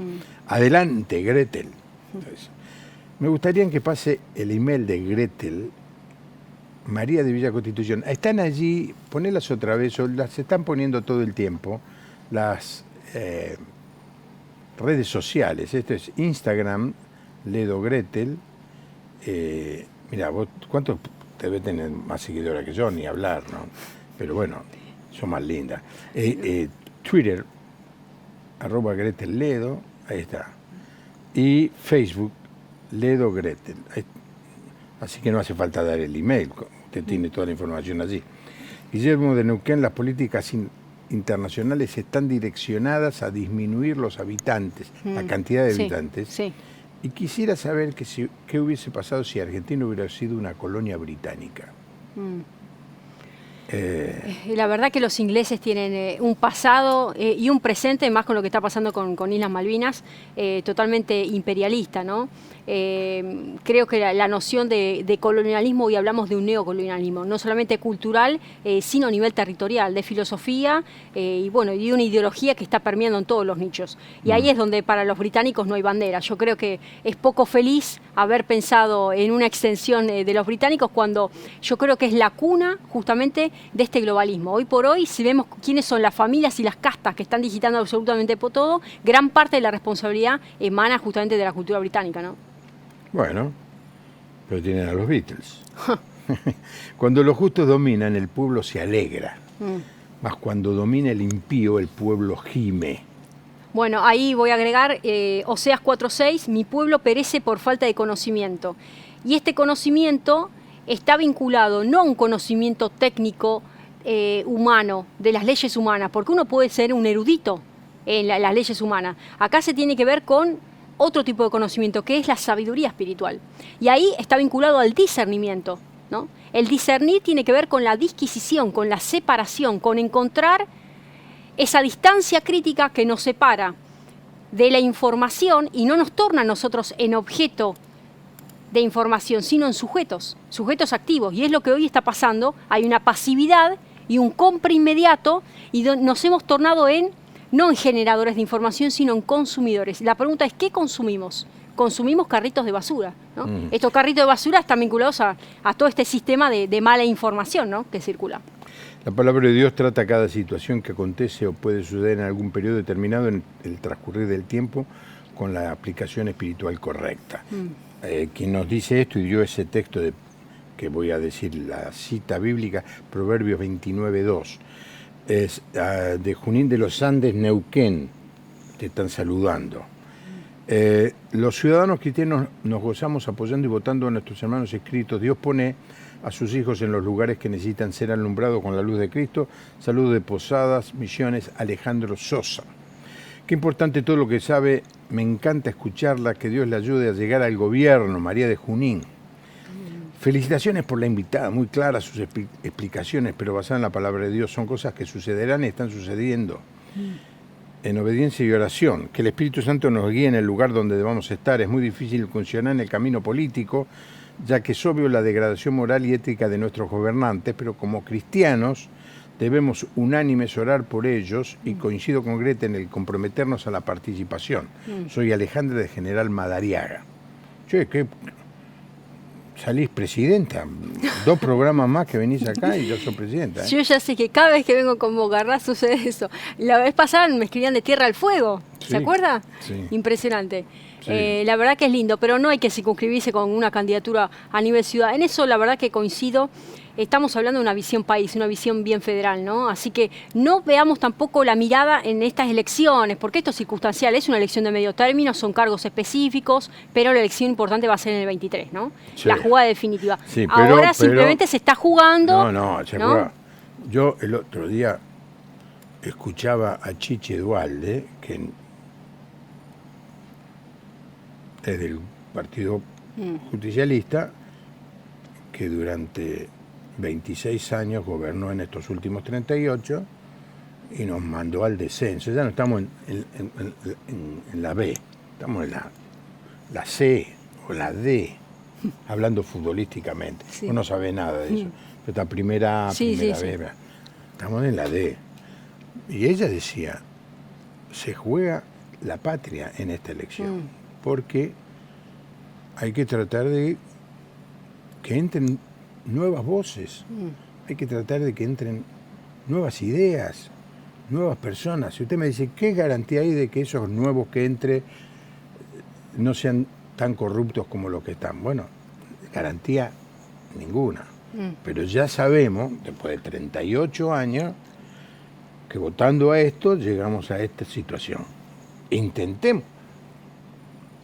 Adelante, Gretel. Entonces, me gustaría que pase el email de Gretel, María de Villa Constitución. Están allí, ponelas otra vez, o las están poniendo todo el tiempo, las redes sociales. Esto es Instagram, Ledo Gretel. Mira, vos, ¿cuántos debe tener más seguidora que yo? Ni hablar, ¿no? Pero bueno, son más lindas. Twitter, @Gretel Ledo, ahí está. Y Facebook, Ledo Gretel. Así que no hace falta dar el email, usted tiene toda la información allí. Guillermo de Neuquén, las políticas internacionales están direccionadas a disminuir los habitantes, la cantidad de habitantes. Sí. Y quisiera saber qué hubiese pasado si Argentina hubiera sido una colonia británica. La verdad que los ingleses tienen un pasado y un presente, más con lo que está pasando con Islas Malvinas, totalmente imperialista, ¿no? Creo que la noción de colonialismo, hoy hablamos de un neocolonialismo, no solamente cultural, sino a nivel territorial, de filosofía y bueno, y una ideología que está permeando en todos los nichos. Y ahí es donde para los británicos no hay bandera. Yo creo que es poco feliz haber pensado en una extensión de los británicos cuando yo creo que es la cuna justamente de este globalismo. Hoy por hoy, si vemos quiénes son las familias y las castas que están digitando absolutamente por todo, gran parte de la responsabilidad emana justamente de la cultura británica, ¿no? Bueno, pero tienen a los Beatles. Cuando los justos dominan, el pueblo se alegra. Mas cuando domina el impío, el pueblo gime. Bueno, ahí voy a agregar Oseas 4:6, mi pueblo perece por falta de conocimiento. Y este conocimiento está vinculado no a un conocimiento técnico humano, de las leyes humanas, porque uno puede ser un erudito en las leyes humanas. Acá se tiene que ver con otro tipo de conocimiento, que es la sabiduría espiritual. Y ahí está vinculado al discernimiento, ¿no? El discernir tiene que ver con la disquisición, con la separación, con encontrar esa distancia crítica que nos separa de la información y no nos torna a nosotros en objeto de información, sino en sujetos activos. Y es lo que hoy está pasando. Hay una pasividad y un compra inmediato y nos hemos tornado no en generadores de información, sino en consumidores. La pregunta es, ¿qué consumimos? Consumimos carritos de basura, ¿no? Estos carritos de basura están vinculados a todo este sistema de mala información, ¿no?, que circula. La palabra de Dios trata cada situación que acontece o puede suceder en algún periodo determinado en el transcurrir del tiempo con la aplicación espiritual correcta. Quien nos dice esto y dio ese texto que voy a decir, la cita bíblica, Proverbios 29:2, es de Junín de los Andes, Neuquén, te están saludando. Los ciudadanos cristianos nos gozamos apoyando y votando a nuestros hermanos escritos. Dios pone a sus hijos en los lugares que necesitan ser alumbrados con la luz de Cristo. Saludos de Posadas, Misiones, Alejandro Sosa. Qué importante todo lo que sabe, me encanta escucharla, que Dios le ayude a llegar al gobierno, María de Junín. Felicitaciones por la invitada, muy claras sus explicaciones, pero basadas en la palabra de Dios, son cosas que sucederán y están sucediendo. En obediencia y oración, que el Espíritu Santo nos guíe en el lugar donde debamos estar. Es muy difícil funcionar en el camino político, ya que es obvio la degradación moral y ética de nuestros gobernantes, pero como cristianos debemos unánimes orar por ellos y coincido con Greta en el comprometernos a la participación. Soy Alejandra de General Madariaga. Che, ¿qué? Salís presidenta, 2 programas más que venís acá y yo soy presidenta. Yo ya sé que cada vez que vengo con Bogarrá sucede eso. La vez pasada me escribían de Tierra al Fuego, ¿se acuerda? Sí. Impresionante. Sí. La verdad que es lindo, pero no hay que circunscribirse con una candidatura a nivel ciudad. En eso la verdad que coincido. Estamos hablando de una visión país, una visión bien federal, ¿no? Así que no veamos tampoco la mirada en estas elecciones, porque esto es circunstancial, es una elección de medio término, son cargos específicos, pero la elección importante va a ser en el 23, ¿no? Sí. La jugada definitiva. Sí, ahora simplemente se está jugando. No, se juega. Yo el otro día escuchaba a Chiche Dualde, que es del Partido Justicialista, que durante 26 años gobernó en estos últimos 38 y nos mandó al descenso. Ya no estamos en la B, estamos en la C o la D, hablando futbolísticamente. Sí. Uno no sabe nada de eso. Pero está primera A, primera B. Sí. Estamos en la D. Y ella decía, se juega la patria en esta elección, porque hay que tratar de que entren nuevas voces, hay que tratar de que entren nuevas ideas, nuevas personas. Si usted me dice, ¿qué garantía hay de que esos nuevos que entre no sean tan corruptos como los que están? Bueno, garantía ninguna. Pero ya sabemos, después de 38 años, que votando a esto llegamos a esta situación. Intentemos,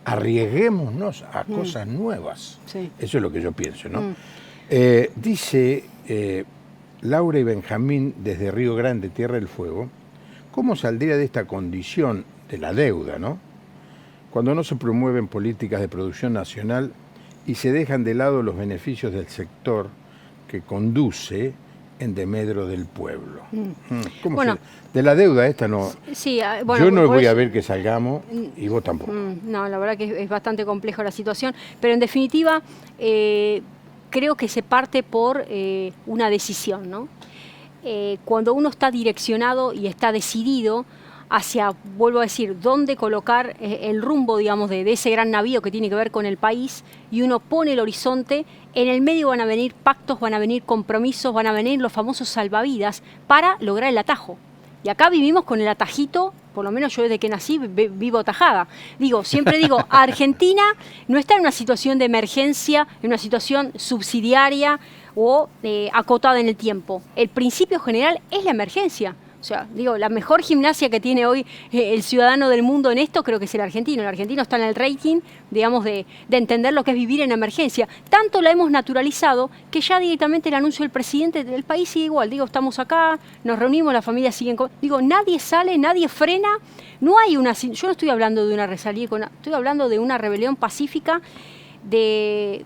arriesguémonos a cosas nuevas. Sí. Eso es lo que yo pienso, ¿no? Dice Laura y Benjamín desde Río Grande, Tierra del Fuego, ¿cómo saldría de esta condición de la deuda, ¿no? Cuando no se promueven políticas de producción nacional y se dejan de lado los beneficios del sector que conduce en demedro del pueblo. ¿Cómo bueno, de la deuda esta no? Sí, bueno, yo no voy a ver que salgamos y vos tampoco. No, la verdad que es bastante compleja la situación, pero en definitiva creo que se parte por una decisión, ¿no? Cuando uno está direccionado y está decidido hacia, vuelvo a decir, dónde colocar el rumbo, digamos, de ese gran navío que tiene que ver con el país, y uno pone el horizonte, en el medio van a venir pactos, van a venir compromisos, van a venir los famosos salvavidas para lograr el atajo. Y acá vivimos con el atajito, por lo menos yo desde que nací vivo atajada. Siempre digo, Argentina no está en una situación de emergencia, en una situación subsidiaria o acotada en el tiempo. El principio general es la emergencia. O sea, la mejor gimnasia que tiene hoy el ciudadano del mundo en esto creo que es el argentino. El argentino está en el rating, digamos, de entender lo que es vivir en emergencia. Tanto la hemos naturalizado que ya directamente el anuncio del presidente del país sigue igual. Estamos acá, nos reunimos, las familias siguen... nadie sale, nadie frena. No hay una... Yo no estoy hablando de una resalida, estoy hablando de una rebelión pacífica de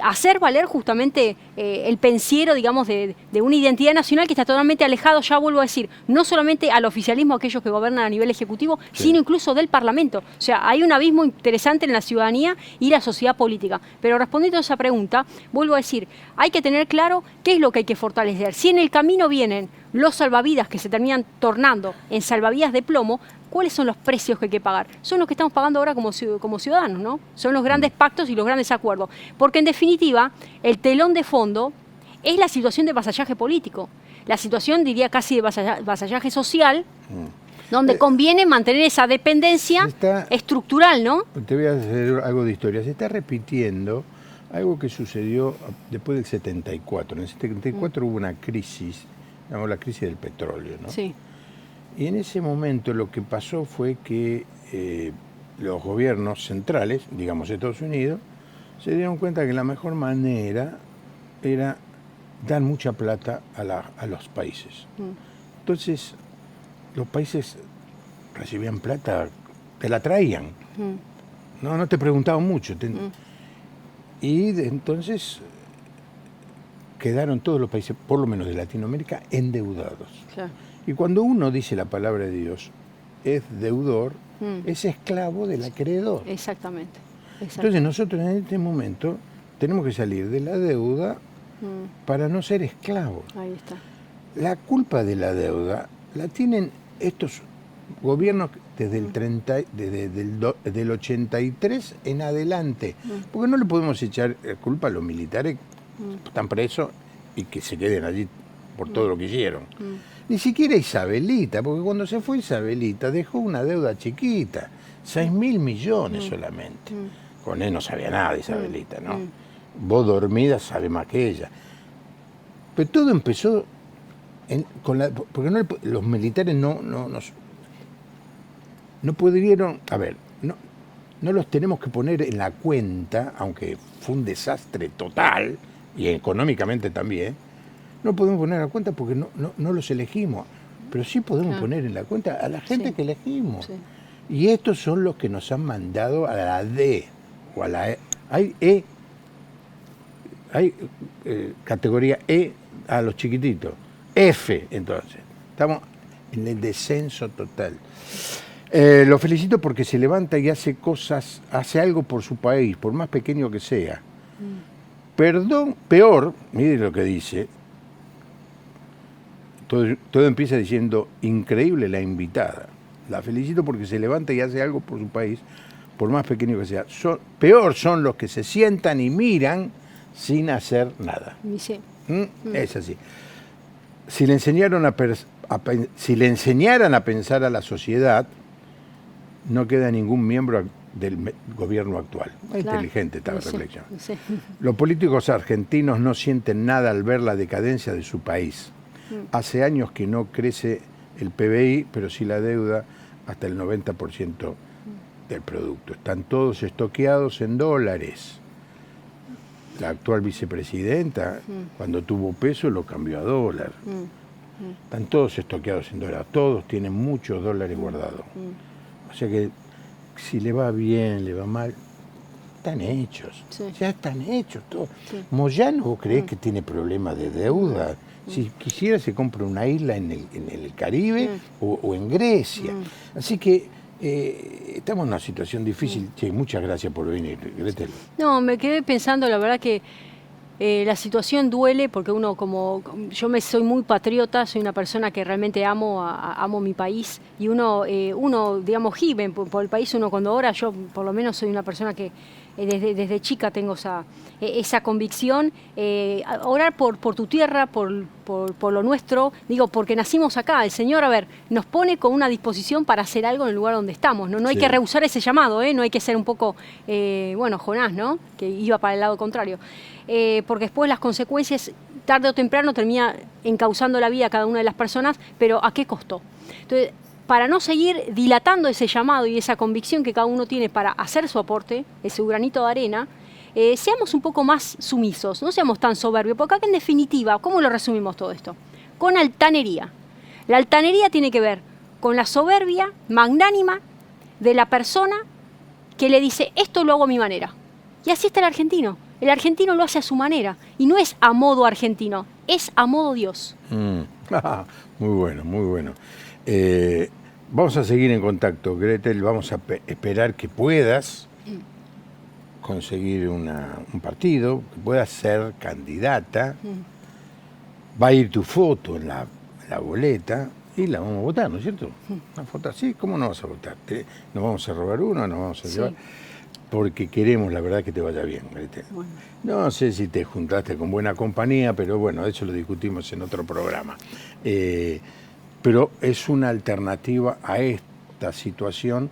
hacer valer justamente el pensiero, digamos, de una identidad nacional que está totalmente alejado, ya vuelvo a decir, no solamente al oficialismo, aquellos que gobernan a nivel ejecutivo, sino incluso del Parlamento. O sea, hay un abismo interesante en la ciudadanía y la sociedad política. Pero respondiendo a esa pregunta, vuelvo a decir, hay que tener claro qué es lo que hay que fortalecer. Si en el camino vienen los salvavidas que se terminan tornando en salvavidas de plomo, ¿cuáles son los precios que hay que pagar? Son los que estamos pagando ahora como ciudadanos, ¿no? Son los grandes pactos y los grandes acuerdos. Porque en definitiva, el telón de fondo es la situación de vasallaje político. La situación, diría, casi de vasallaje social, donde conviene mantener esa dependencia estructural, ¿no? Te voy a hacer algo de historia. Se está repitiendo algo que sucedió después del 74. En el 74 hubo una crisis, llamamos la crisis del petróleo, ¿no? Sí. Y en ese momento lo que pasó fue que los gobiernos centrales, digamos Estados Unidos, se dieron cuenta que la mejor manera era dar mucha plata a los países. Entonces, los países recibían plata, te la traían. No te preguntaban mucho. Entonces quedaron todos los países, por lo menos de Latinoamérica, endeudados. Claro. Y cuando uno dice la palabra de Dios, es deudor, es esclavo del acreedor. Exactamente. Entonces nosotros en este momento tenemos que salir de la deuda para no ser esclavos. Ahí está. La culpa de la deuda la tienen estos gobiernos desde del 83 en adelante. Porque no le podemos echar culpa a los militares que están presos y que se queden allí por todo lo que hicieron. Ni siquiera Isabelita, porque cuando se fue Isabelita dejó una deuda chiquita, 6.000 millones solamente. Con él no sabía nada Isabelita, ¿no? Vos dormida sabés más que ella. Pero todo empezó porque los militares no pudieron, no los tenemos que poner en la cuenta, aunque fue un desastre total, y económicamente también, no podemos poner en la cuenta porque no los elegimos, pero sí podemos poner en la cuenta a la gente que elegimos. Sí. Y estos son los que nos han mandado a la D o a la E. Hay categoría E a los chiquititos, F entonces. Estamos en el descenso total. Lo felicito porque se levanta y hace cosas, hace algo por su país, por más pequeño que sea. Peor, mire lo que dice. Todo empieza diciendo, increíble la invitada. La felicito porque se levanta y hace algo por su país, por más pequeño que sea. Peor son los que se sientan y miran sin hacer nada. Sí. Es así. Si le enseñaran a pensar a la sociedad, no queda ningún miembro del gobierno actual. Muy inteligente esta reflexión. Sí. Los políticos argentinos no sienten nada al ver la decadencia de su país. Hace años que no crece el PBI, pero sí la deuda hasta el 90% del producto. Están todos estoqueados en dólares. La actual vicepresidenta, cuando tuvo peso, lo cambió a dólar. Están todos estoqueados en dólares. Todos tienen muchos dólares guardados. O sea que si le va bien, le va mal, están hechos. Sí. Ya están hechos todos. Sí. Moyano, ¿vos creés que tiene problemas de deuda? Si quisiera se compra una isla en el Caribe o en Grecia. Así que estamos en una situación difícil. Che, muchas gracias por venir, Gretel. No, me quedé pensando, la verdad que La situación duele porque uno, soy muy patriota, soy una persona que realmente amo mi país, y uno digamos, gime por el país. Uno cuando ora, yo por lo menos soy una persona que desde chica tengo esa convicción, orar por tu tierra, por lo nuestro, digo, porque nacimos acá. El Señor, a ver, nos pone con una disposición para hacer algo en el lugar donde estamos, ¿no? No hay que rehusar ese llamado, no hay que ser un poco, bueno, Jonás, ¿no? Que iba para el lado contrario. Porque después las consecuencias, tarde o temprano, termina encauzando la vida a cada una de las personas, pero ¿a qué costo? Entonces, para no seguir dilatando ese llamado y esa convicción que cada uno tiene para hacer su aporte, su granito de arena, seamos un poco más sumisos, no seamos tan soberbios, porque acá en definitiva, ¿cómo lo resumimos todo esto? Con altanería. La altanería tiene que ver con la soberbia magnánima de la persona que le dice, esto lo hago a mi manera. Y así está el argentino. El argentino lo hace a su manera, y no es a modo argentino, es a modo Dios. Muy bueno, muy bueno. Vamos a seguir en contacto, Gretel. Vamos a esperar que puedas conseguir un partido, que puedas ser candidata. Va a ir tu foto en la boleta y la vamos a votar, ¿no es cierto? Una foto así, ¿cómo no vas a votar? ¿Nos vamos a robar uno? ¿Nos vamos a llevar? Porque queremos, la verdad, que te vaya bien, Gretel. Bueno. No sé si te juntaste con buena compañía, pero bueno, eso lo discutimos en otro programa. Pero es una alternativa a esta situación,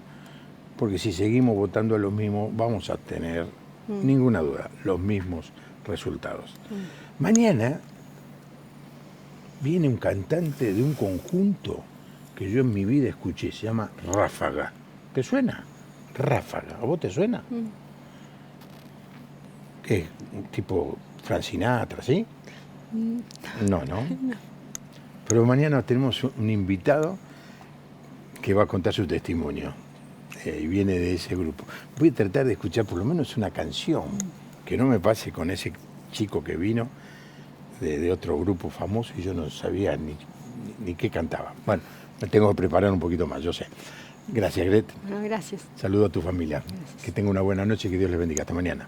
porque si seguimos votando a los mismos, vamos a tener, ninguna duda, los mismos resultados. Mañana viene un cantante de un conjunto que yo en mi vida escuché, se llama Ráfaga. ¿Te suena? Ráfaga. ¿A vos te suena? ¿Qué es? ¿Tipo Frank Sinatra, sí? No. Pero mañana tenemos un invitado que va a contar su testimonio, y viene de ese grupo. Voy a tratar de escuchar por lo menos una canción, que no me pase con ese chico que vino de otro grupo famoso y yo no sabía ni qué cantaba. Bueno, me tengo que preparar un poquito más, yo sé. Gracias, Gret. Bueno, gracias. Saludo a tu familia. Gracias. Que tenga una buena noche y que Dios les bendiga. Hasta mañana.